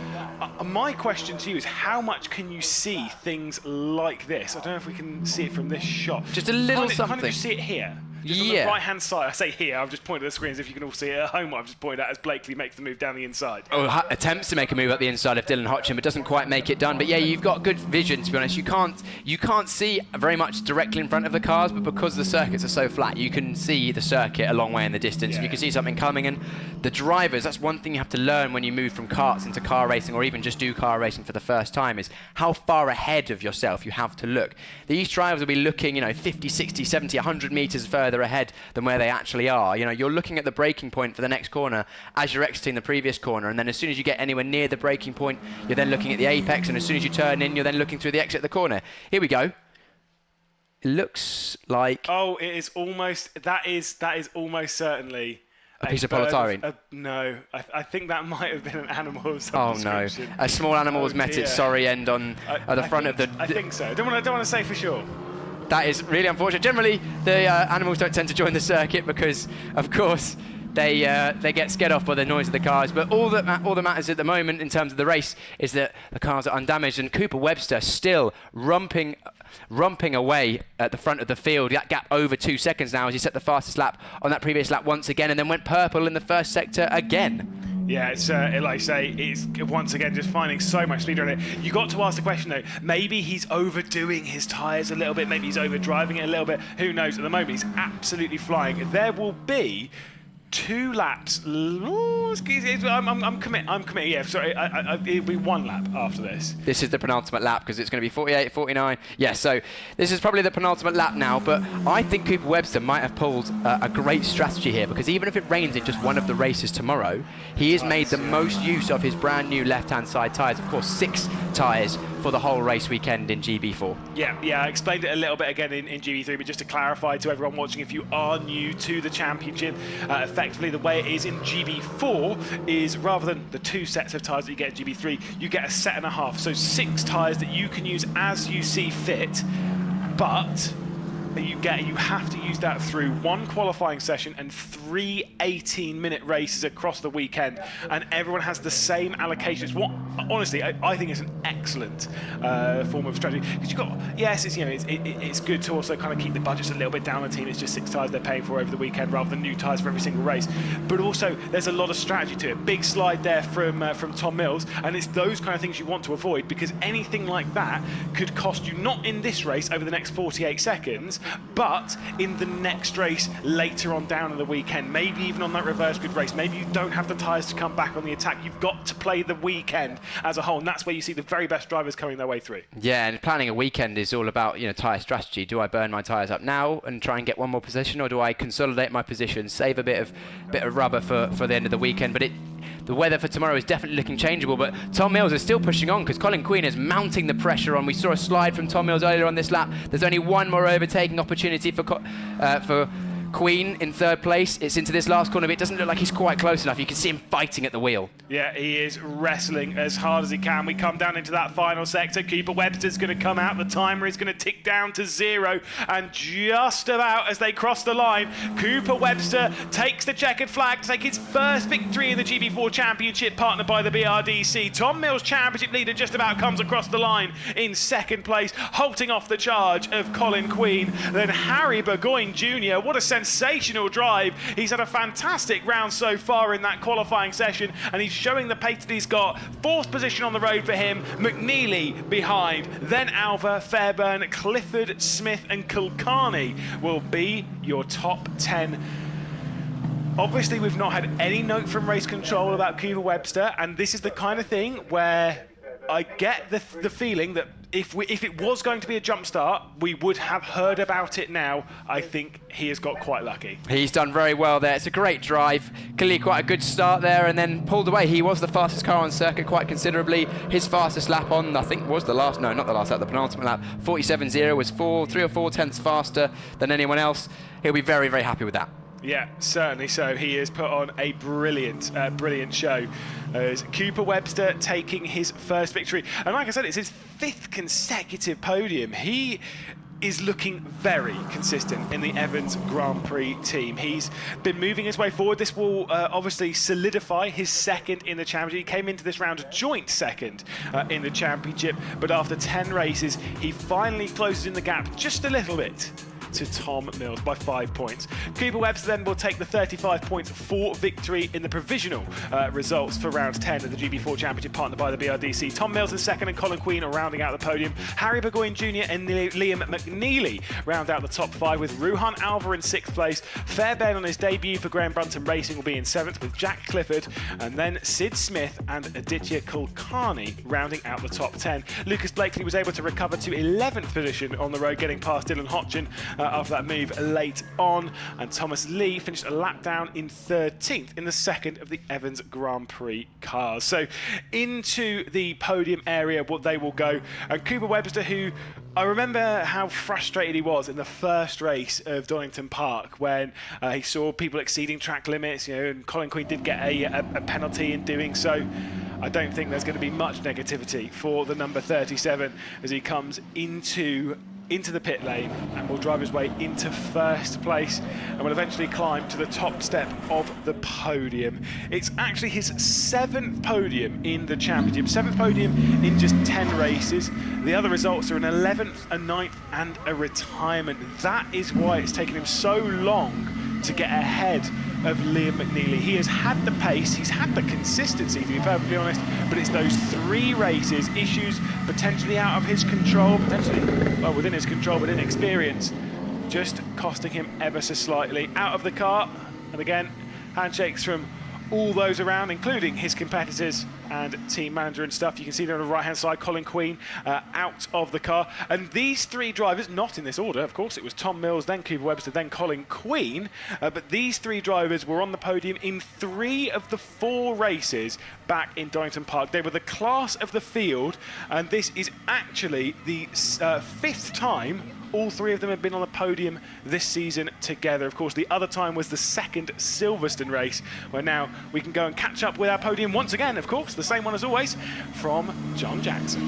my question to you is, how much can you see things like this? I don't know if we can see it from this shot. Just a little something. Kind of just see it here. Just on the right-hand side, I say here, I've just pointed at the screen as if you can all see it at home, what I've just pointed at as Blakely makes the move down the inside. Oh, attempts to make a move up the inside of Dylan Hodgson, but doesn't quite make it done. But yeah, you've got good vision, to be honest. You can't see very much directly in front of the cars, but because the circuits are so flat, you can see the circuit a long way in the distance, and you can see something coming. And the drivers, that's one thing you have to learn when you move from karts into car racing, or even just do car racing for the first time, is how far ahead of yourself you have to look. These drivers will be looking, 50, 60, 70, 100 meters further ahead than where they actually are. You're looking at the braking point for the next corner as you're exiting the previous corner, and then as soon as you get anywhere near the braking point, you're then looking at the apex, and as soon as you turn in, you're then looking through the exit of the corner. Here we go. It looks like... Oh, it is almost... That is almost certainly... A piece of polytyrene? No, I think that might have been an animal of some description. No. A small animal has met its sorry end on the front of the... I think so. I don't want to say for sure. That is really unfortunate. Generally, the animals don't tend to join the circuit because, of course, they get scared off by the noise of the cars. But all that matters at the moment in terms of the race is that the cars are undamaged, and Cooper Webster still rumping away at the front of the field. That gap over 2 seconds now as he set the fastest lap on that previous lap once again, and then went purple in the first sector again. Yeah, it's like I say, it's once again just finding so much speed on it. You got to ask the question though, maybe he's overdoing his tyres a little bit, maybe he's overdriving it a little bit, who knows. At the moment he's absolutely flying. There will be 2 laps. Oh, excuse me, I'm committing. Yeah, sorry, it'll be 1 lap after this. This is the penultimate lap because it's going to be 48, 49. Yeah, so this is probably the penultimate lap now, but I think Cooper Webster might have pulled a great strategy here, because even if it rains in just one of the races tomorrow, he has made the most use of his brand new left-hand side tyres. Of course, 6 tyres for the whole race weekend in GB4. Yeah, I explained it a little bit again in GB3, but just to clarify to everyone watching, if you are new to the championship, effectively the way it is in GB4 is, rather than the 2 sets of tyres that you get in GB3, you get a set and a half, so 6 tyres that you can use as you see fit, but you have to use that through 1 qualifying session and 3 18-minute races across the weekend, and everyone has the same allocations. What honestly I think is an excellent form of strategy, because you've got, yes, it's good to also kind of keep the budgets a little bit down. The team, it's just 6 tyres they're paying for over the weekend rather than new tyres for every single race, but also there's a lot of strategy to it. Big slide there from Tom Mills, and it's those kind of things you want to avoid, because anything like that could cost you, not in this race over the next 48 seconds, but in the next race later on down in the weekend, maybe even on that reverse grid race. Maybe you don't have the tyres to come back on the attack. You've got to play the weekend as a whole, and that's where you see the very best drivers coming their way through. Yeah, and planning a weekend is all about tyre strategy. Do I burn my tyres up now and try and get 1 more position, or do I consolidate my position, save a bit of rubber for the end of the weekend? But the weather for tomorrow is definitely looking changeable, but Tom Mills is still pushing on because Colin Queen is mounting the pressure on. We saw a slide from Tom Mills earlier on this lap. There's only 1 more overtaking opportunity for Queen in third place. It's into this last corner, but it doesn't look like he's quite close enough. You can see him fighting at the wheel. Yeah, he is wrestling as hard as he can. We come down into that final sector. Cooper Webster's going to come out. The timer is going to tick down to 0. And just about as they cross the line, Cooper Webster takes the checkered flag to take his first victory in the GB4 Championship, partnered by the BRDC. Tom Mills, championship leader, just about comes across the line in second place, halting off the charge of Colin Queen. Then Harry Burgoyne Jr., what a sensational drive. He's had a fantastic round so far in that qualifying session, and he's showing the pace that he's got. 4th position on the road for him, McNeely behind, then Alva, Fairburn, Clifford, Smith and Kulkarni will be your top 10. Obviously, we've not had any note from race control about Cooper Webster, and this is the kind of thing where I get the feeling that if it was going to be a jump start, we would have heard about it now. I think he has got quite lucky. He's done very well there. It's a great drive. Clearly quite a good start there, and then pulled away. He was the fastest car on circuit quite considerably. His fastest lap on, I think, was the last, no, not the last lap, the penultimate lap. 47.0 was 3 or 4 tenths faster than anyone else. He'll be very, very happy with that. Yeah, certainly so. He has put on a brilliant show. As Cooper Webster taking his first victory. And like I said, it's his 5th consecutive podium. He is looking very consistent in the Evans Grand Prix team. He's been moving his way forward. This will obviously solidify his 2nd in the championship. He came into this round a joint 2nd in the championship, but after 10 races, he finally closes in the gap just a little bit to Tom Mills by 5 points. Cooper Webster then will take the 35 points for victory in the provisional results for round 10 of the GB4 Championship, partnered by the BRDC. Tom Mills in 2nd and Colin Queen are rounding out the podium. Harry Burgoyne Jr. and Liam McNeely round out the top 5, with Ruhan Alva in 6th place. Fairbairn on his debut for Graham Brunton Racing will be in 7th, with Jack Clifford, and then Sid Smith and Aditya Kulkarni rounding out the top 10. Lucas Blakely was able to recover to 11th position on the road, getting past Dylan Hodgson after that move late on, and Thomas Lee finished a lap down in 13th in the 2nd of the Evans Grand Prix cars. So into the podium area what they will go, and Cooper Webster, who I remember how frustrated he was in the first race of Donington Park when he saw people exceeding track limits, you know, and Colin Queen did get a penalty in doing so. I don't think there's going to be much negativity for the number 37 as he comes into the pit lane and will drive his way into 1st place and will eventually climb to the top step of the podium. It's actually his 7th podium in the championship, 7th podium in just 10 races. The other results are an 11th, a 9th and a retirement. That is why it's taken him so long to get ahead of Liam McNeely. He has had the pace, he's had the consistency, to be perfectly honest, but it's those 3 races, issues potentially out of his control, potentially, well, within his control, but inexperience, just costing him ever so slightly. Out of the car, and again, handshakes from all those around, including his competitors and team manager and stuff. You can see there on the right-hand side, Colin Queen out of the car. And these 3 drivers, not in this order, of course, it was Tom Mills, then Cooper Webster, then Colin Queen, but these 3 drivers were on the podium in 3 of the 4 races back in Donington Park. They were the class of the field, and this is actually the 5th time all 3 of them have been on the podium this season together. Of course, the other time was the 2nd Silverstone race, where now we can go and catch up with our podium once again, of course, the same one as always, from Jon Jackson.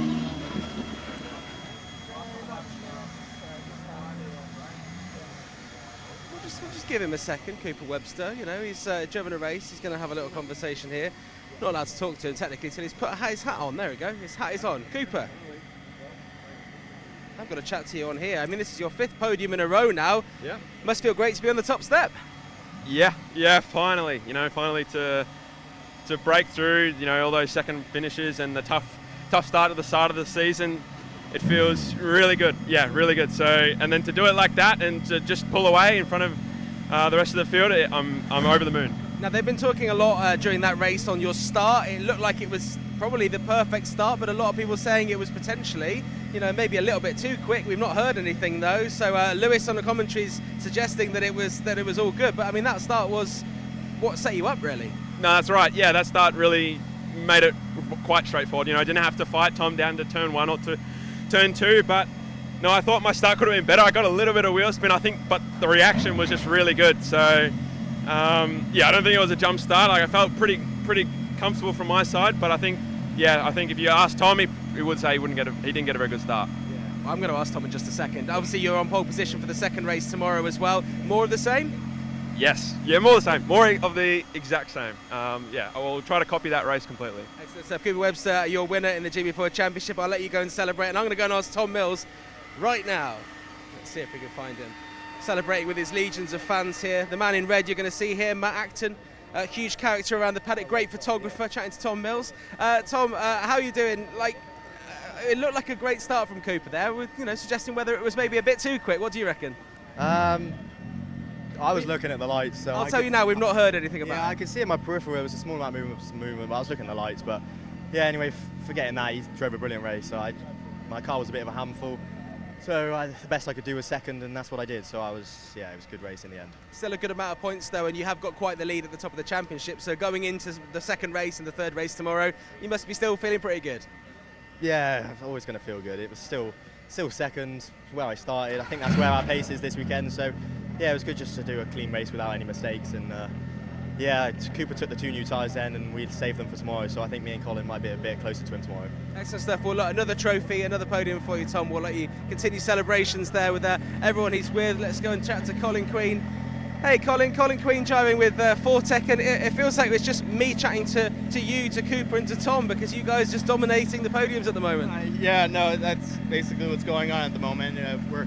We'll just give him a second, Cooper Webster. You know, he's driven a race. He's going to have a little conversation here. Not allowed to talk to him technically until he's put his hat on. There we go. His hat is on. Cooper, I've got to chat to you on here. I mean, this is your 5th podium in a row now. Yeah. Must feel great to be on the top step. Yeah, finally. You know, finally to break through, you know, all those second finishes and the tough start at the start of the season. It feels really good. Yeah, really good. So, and then to do it like that and to just pull away in front of the rest of the field, I'm over the moon. Now, they've been talking a lot during that race on your start. It looked like it was probably the perfect start, but a lot of people saying it was potentially, you know, maybe a little bit too quick. We've not heard anything though. So Lewis on the commentaries suggesting that it was all good. But I mean, that start was what set you up, really. No, that's right. Yeah, that start really made it quite straightforward. You know, I didn't have to fight Tom down to turn 1 or to turn 2, but no, I thought my start could have been better. I got a little bit of wheel spin, I think, but the reaction was just really good. So, yeah, I don't think it was a jump start. Like, I felt pretty comfortable from my side, but I think if you asked Tom, he would say he didn't get a very good start. Yeah. I'm going to ask Tom in just a second. Obviously, you're on pole position for the second race tomorrow as well. More of the same? Yes, yeah, more of the same, more of the exact same. Yeah, I will try to copy that race completely. Excellent stuff. Cooper Webster, your winner in the GB4 Championship. I'll let you go and celebrate, and I'm going to go and ask Tom Mills right now. Let's see if we can find him. Celebrating with his legions of fans here. The man in red you're going to see here, Matt Acton, a huge character around the paddock, great photographer, chatting to Tom Mills. Tom, how are you doing? Like, it looked like a great start from Cooper there, with, suggesting whether it was maybe a bit too quick. What do you reckon? I was looking at the lights, so I'll tell you now, we've not heard anything about it. Yeah, I could see in my peripheral it was a small amount of movement, but I was looking at the lights. But yeah, anyway, forgetting that, he drove a brilliant race. So my car was a bit of a handful. So the best I could do was second, and that's what I did. So it was a good race in the end. Still a good amount of points though, and you have got quite the lead at the top of the championship. So going into the second race and the third race tomorrow, you must be still feeling pretty good. Yeah, I'm always going to feel good. It was still second, where I started. I think that's where our pace is this weekend. So yeah, it was good just to do a clean race without any mistakes. And yeah, Cooper took the 2 new tyres then, and we'd saved them for tomorrow. So I think me and Colin might be a bit closer to him tomorrow. Excellent stuff. Well, look, another trophy, another podium for you, Tom. We'll let you continue celebrations there with everyone he's with. Let's go and chat to Colin Queen. Hey, Colin Queen chiming with Fortec, and it feels like it's just me chatting to you, to Cooper, and to Tom, because you guys just dominating the podiums at the moment. Yeah, no, that's basically what's going on at the moment. We're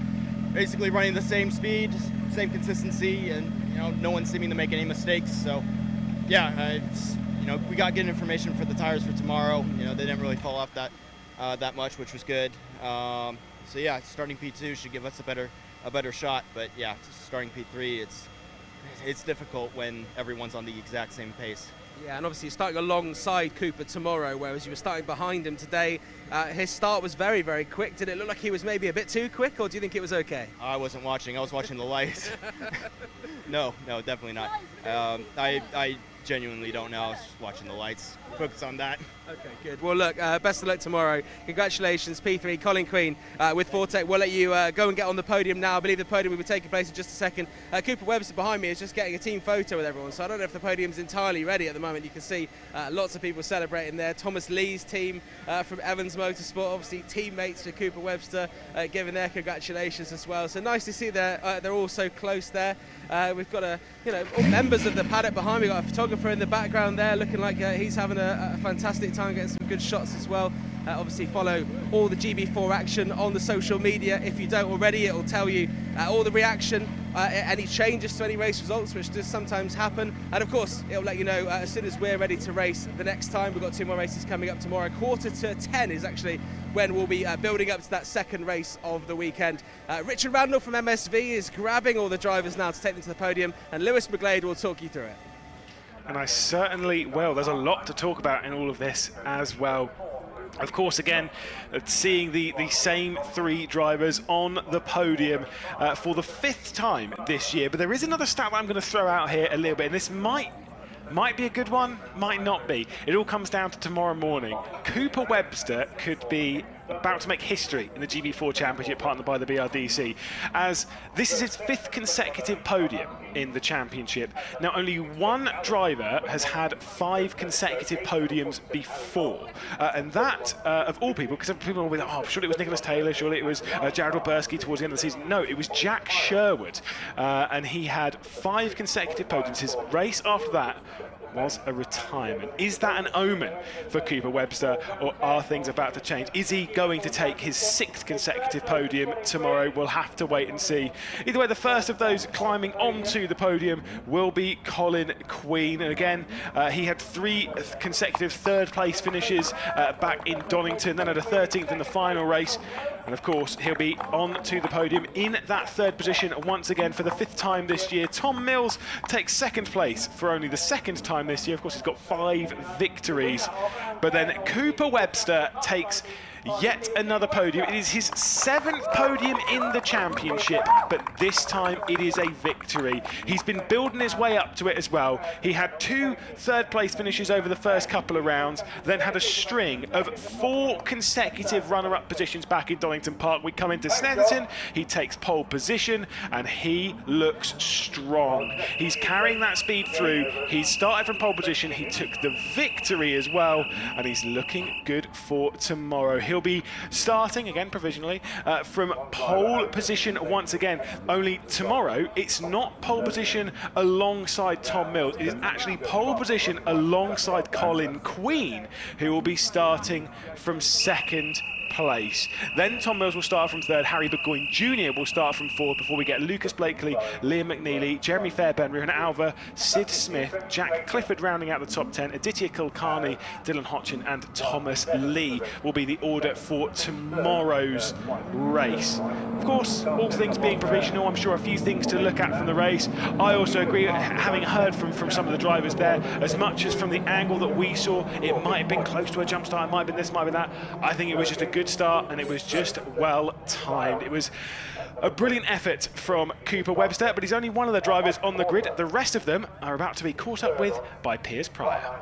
basically running the same speed, same consistency, and no one's seeming to make any mistakes. So yeah, we got good information for the tires for tomorrow. They didn't really fall off that much, which was good. So yeah, starting P2 should give us a better shot. But yeah, starting P3, it's difficult when everyone's on the exact same pace. Yeah, and obviously you're starting alongside Cooper tomorrow, whereas you were starting behind him today. His start was very, very quick. Did it look like he was maybe a bit too quick, or do you think it was okay? I wasn't watching. I was watching the lights. No, definitely not. I genuinely don't know. I was watching the lights. Focus on that. Okay, good. Well, look, best of luck tomorrow. Congratulations, P3, Colin Queen with Fortec. We'll let you go and get on the podium now. I believe the podium will be taking place in just a second. Cooper Webster behind me is just getting a team photo with everyone, so I don't know if the podium's entirely ready at the moment. You can see lots of people celebrating there. Thomas Lee's team from Evans Motorsport, obviously teammates for Cooper Webster, giving their congratulations as well. So nice to see they're all so close there. We've got all members of the paddock behind me. We've got a photographer in the background there, looking like he's having a fantastic time, getting some good shots as well. Obviously follow all the GB4 action on the social media. If you don't already, it will tell you all the reaction, any changes to any race results, which does sometimes happen, and of course it'll let you know as soon as we're ready to race the next time. We've got 2 more races coming up tomorrow. 9:45 is actually when we'll be building up to that second race of the weekend. Richard Randall from MSV is grabbing all the drivers now to take them to the podium, and Lewis McGlade will talk you through it. And I certainly will. There's a lot to talk about in all of this as well. Of course, again, seeing the same 3 drivers on the podium for the 5th time this year. But there is another stat that I'm going to throw out here a little bit, and this might be a good one, might not be. It all comes down to tomorrow morning. Cooper Webster could be about to make history in the GB4 Championship, partnered by the BRDC, as this is his 5th consecutive podium in the championship. Now, only one driver has had 5 consecutive podiums before, and that, of all people, because people will be like, oh, surely it was Nicholas Taylor, surely it was Jared Wilburski towards the end of the season. No, it was Jack Sherwood, and he had 5 consecutive podiums. His race after that was a retirement. Is that an omen for Cooper Webster, or are things about to change? Is he going to take his 6th consecutive podium tomorrow? We'll have to wait and see. Either way, the first of those climbing onto the podium will be Colin Queen. And again, he had 3 consecutive 3rd place finishes back in Donington, then had a 13th in the final race. And of course, he'll be on to the podium in that 3rd position once again for the 5th time this year. Tom Mills takes 2nd place for only the 2nd time this year. Of course, he's got 5 victories. But then Cooper Webster takes Yet another podium. It is his 7th podium in the championship, but this time it is a victory. He's been building his way up to it as well. He had 2 third-place finishes over the first couple of rounds, then had a string of 4 consecutive runner-up positions back in Donington Park. We come into Snetterton, he takes pole position, and he looks strong. He's carrying that speed through. He started from pole position, he took the victory as well, and he's looking good for tomorrow. He'll be starting, again provisionally, from pole position once again. Only tomorrow, it's not pole position alongside Tom Mills. It is actually pole position alongside Colin Queen, who will be starting from 2nd place. Then Tom Mills will start from 3rd, Harry Burgoyne Jr. will start from 4th before we get Lucas Blakely, Liam McNeely, Jeremy Fairbairn, Rihanna Alva, Sid Smith, Jack Clifford rounding out the top 10, Aditya Kulkarni, Dylan Hodgson and Thomas Lee will be the order for tomorrow's race. Of course, all things being provisional, I'm sure a few things to look at from the race. I also agree, having heard from some of the drivers there, as much as from the angle that we saw, it might have been close to a jump start, it might have been this, might have been that. I think it was just a good start and it was just well timed. It was a brilliant effort from Cooper Webster, but he's only one of the drivers on the grid. The rest of them are about to be caught up with by Piers Pryor.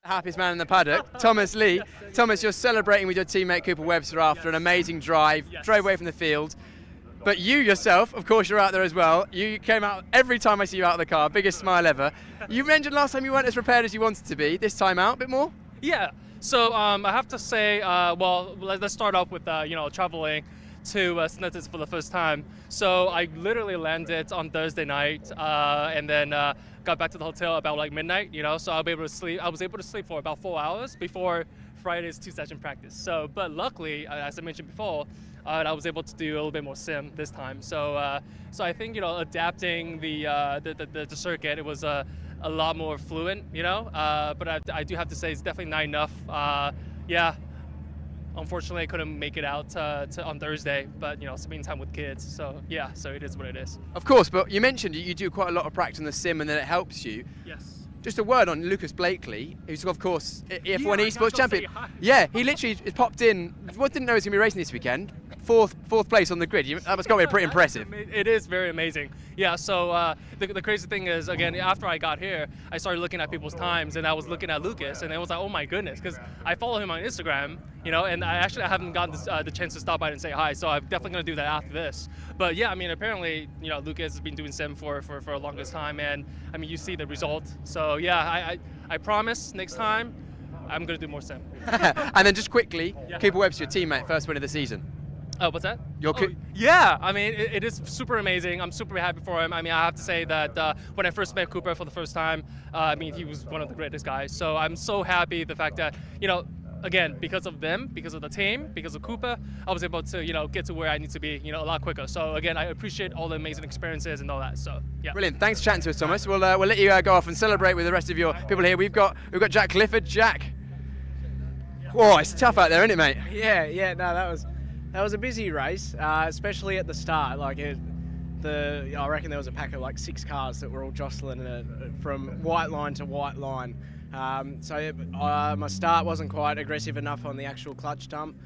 Happiest man in the paddock, Thomas Lee. Thomas, you're celebrating with your teammate Cooper Webster after an amazing drive, drove away from the field. But you yourself, of course, you're out there as well. You came out every time I see you out of the car, biggest smile ever. You mentioned last time you weren't as prepared as you wanted to be. This time out, a bit more? Yeah. So I have to say, well, let's start off with traveling to Snetterton for the first time. So I literally landed on Thursday night, and then got back to the hotel about like midnight. So I'll be able to sleep. I was able to sleep for about 4 hours before Friday's 2-session practice. So, but luckily, as I mentioned before, I was able to do a little bit more sim this time. So, so I think adapting the circuit, it was a lot more fluent. But I do have to say it's definitely not enough. Yeah. Unfortunately, I couldn't make it out on Thursday, but spending time with kids, so yeah, so it is what it is. Of course, but you mentioned you do quite a lot of practice on the sim, and then it helps you. Yes. Just a word on Lucas Blakely, who's of course F1 Esports champion. Yeah, he literally popped in. Didn't know he was going to be racing this weekend. Fourth place on the grid. That must got to be pretty impressive. It is very amazing. Yeah. So the crazy thing is, again, after I got here, I started looking at people's times, and I was looking at Lucas, and it was like, oh my goodness, because I follow him on Instagram, and I haven't gotten the chance to stop by and say hi. So I'm definitely going to do that after this. But yeah, I mean, apparently, Lucas has been doing sim for the longest time, and I mean, you see the result. So yeah, I promise next time I'm going to do more sim. And then just quickly, yeah. Cooper Webster, your teammate, first win of the season. What's that? Yeah, I mean, it is super amazing. I'm super happy for him. I mean, I have to say that when I first met Cooper for the first time, I mean, he was one of the greatest guys. So I'm so happy the fact that, again, because of them, because of the team, because of Cooper, I was able to, get to where I need to be, a lot quicker. So again, I appreciate all the amazing experiences and all that. So yeah. Brilliant. Thanks for chatting to us, Thomas. We'll let you go off and celebrate with the rest of your people here. We've got Jack Clifford. Jack. Whoa, it's tough out there, isn't it, mate? Yeah. No, that was a busy race, especially at the start. Like I reckon there was a pack of like 6 cars that were all jostling from white line to white line. So my start wasn't quite aggressive enough on the actual clutch dump,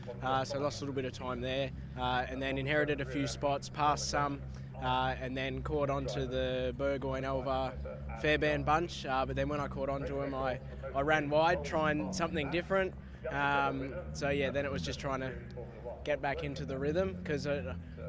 so I lost a little bit of time there, and then inherited a few spots, passed some, and then caught onto the Burgoyne Alva Fairbairn bunch. But then when I caught onto him, I ran wide, trying something different. So yeah, then it was just trying to get back into the rhythm, because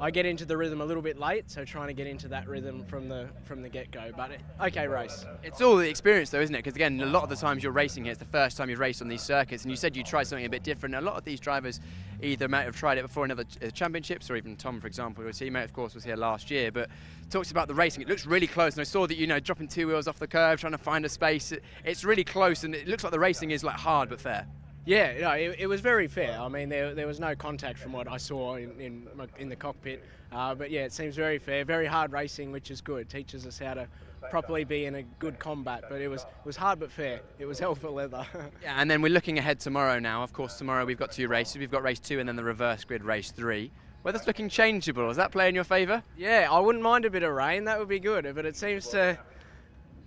I get into the rhythm a little bit late, so trying to get into that rhythm from the get-go. But okay race. It's all the experience though, isn't it? Because again, a lot of the times you're racing here, it's the first time you've raced on these circuits, and you said you tried something a bit different. A lot of these drivers either might have tried it before in other championships, or even Tom, for example, his teammate, of course, was here last year, but talks about the racing. It looks really close, and I saw that, dropping 2 wheels off the curve, trying to find a space. It's really close, and it looks like the racing is like hard but fair. Yeah, no, it was very fair. I mean, there was no contact from what I saw in the cockpit. But yeah, it seems very fair, very hard racing, which is good. It teaches us how to properly be in a good combat. But it was hard but fair. It was hell for leather. Yeah, and then we're looking ahead tomorrow now. Of course, tomorrow we've got 2 races. We've got race 2 and then the reverse grid race 3. Weather's looking changeable. Does that play in your favour? Yeah, I wouldn't mind a bit of rain. That would be good. But it seems to...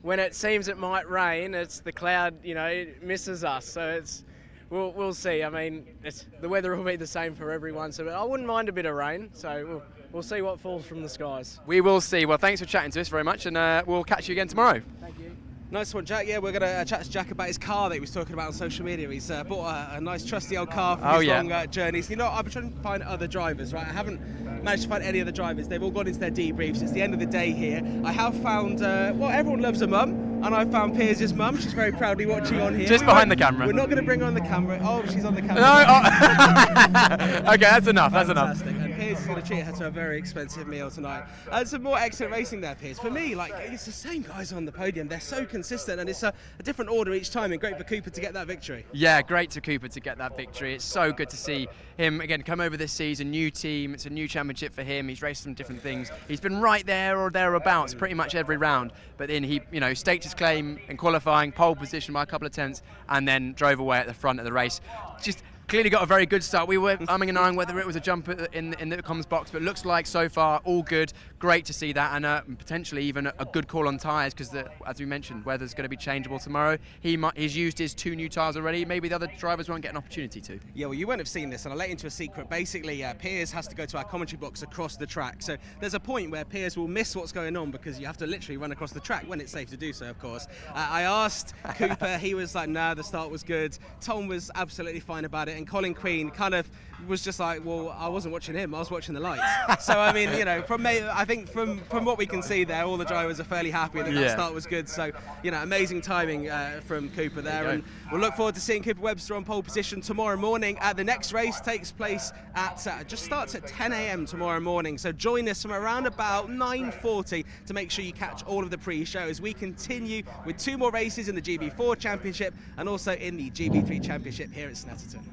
when it seems it might rain, it's the cloud, it misses us. So we'll see. I mean, the weather will be the same for everyone, so I wouldn't mind a bit of rain. So we'll see what falls from the skies. We will see. Well, thanks for chatting to us very much, and we'll catch you again tomorrow. Thank you. Nice one, Jack. Yeah, we're going to chat to Jack about his car that he was talking about on social media. He's bought a nice trusty old car for his long journeys. I've been trying to find other drivers, right? I haven't managed to find any other drivers. They've all gone into their debriefs. It's the end of the day here. I have found, everyone loves a mum, and I found Piers' mum. She's very proudly watching on here. Just behind the camera. We're not going to bring her on the camera. Oh, she's on the camera. No, okay, that's enough. That's enough. Fantastic. And Piers is going to treat her to a very expensive meal tonight. Some more excellent racing there, Piers. For me, it's the same guys on the podium. They're so consistent, and it's a different order each time, and great for Cooper to get that victory. Yeah, great to Cooper to get that victory. It's so good to see him again come over this season, new team. It's a new championship for him. He's raced some different things. He's been right there or thereabouts pretty much every round. But then he, staked his claim in qualifying, pole position by a couple of tenths, and then drove away at the front of the race. Just clearly got a very good start. We were umming and ahhing whether it was a jump in the comms box, but looks like so far all good. Great to see that, and potentially even a good call on tyres, because as we mentioned, weather's going to be changeable tomorrow. He's used his 2 new tyres already. Maybe the other drivers won't get an opportunity to. Yeah, well, you won't have seen this, and I'll let you into a secret. Basically, Piers has to go to our commentary box across the track. So there's a point where Piers will miss what's going on because you have to literally run across the track when it's safe to do so, of course. I asked Cooper, he was like, nah, the start was good. Tom was absolutely fine about it, and Colin Queen kind of was just like, well, I wasn't watching him, I was watching the lights. So I mean, I think from what we can see there, all the drivers are fairly happy that start was good. So amazing timing from Cooper there, and we'll look forward to seeing Cooper Webster on pole position tomorrow morning. The next race takes place at just starts at 10 a.m. tomorrow morning. So join us from around about 9:40 to make sure you catch all of the pre-show as we continue with 2 more races in the GB4 Championship and also in the GB3 Championship here at Snetterton.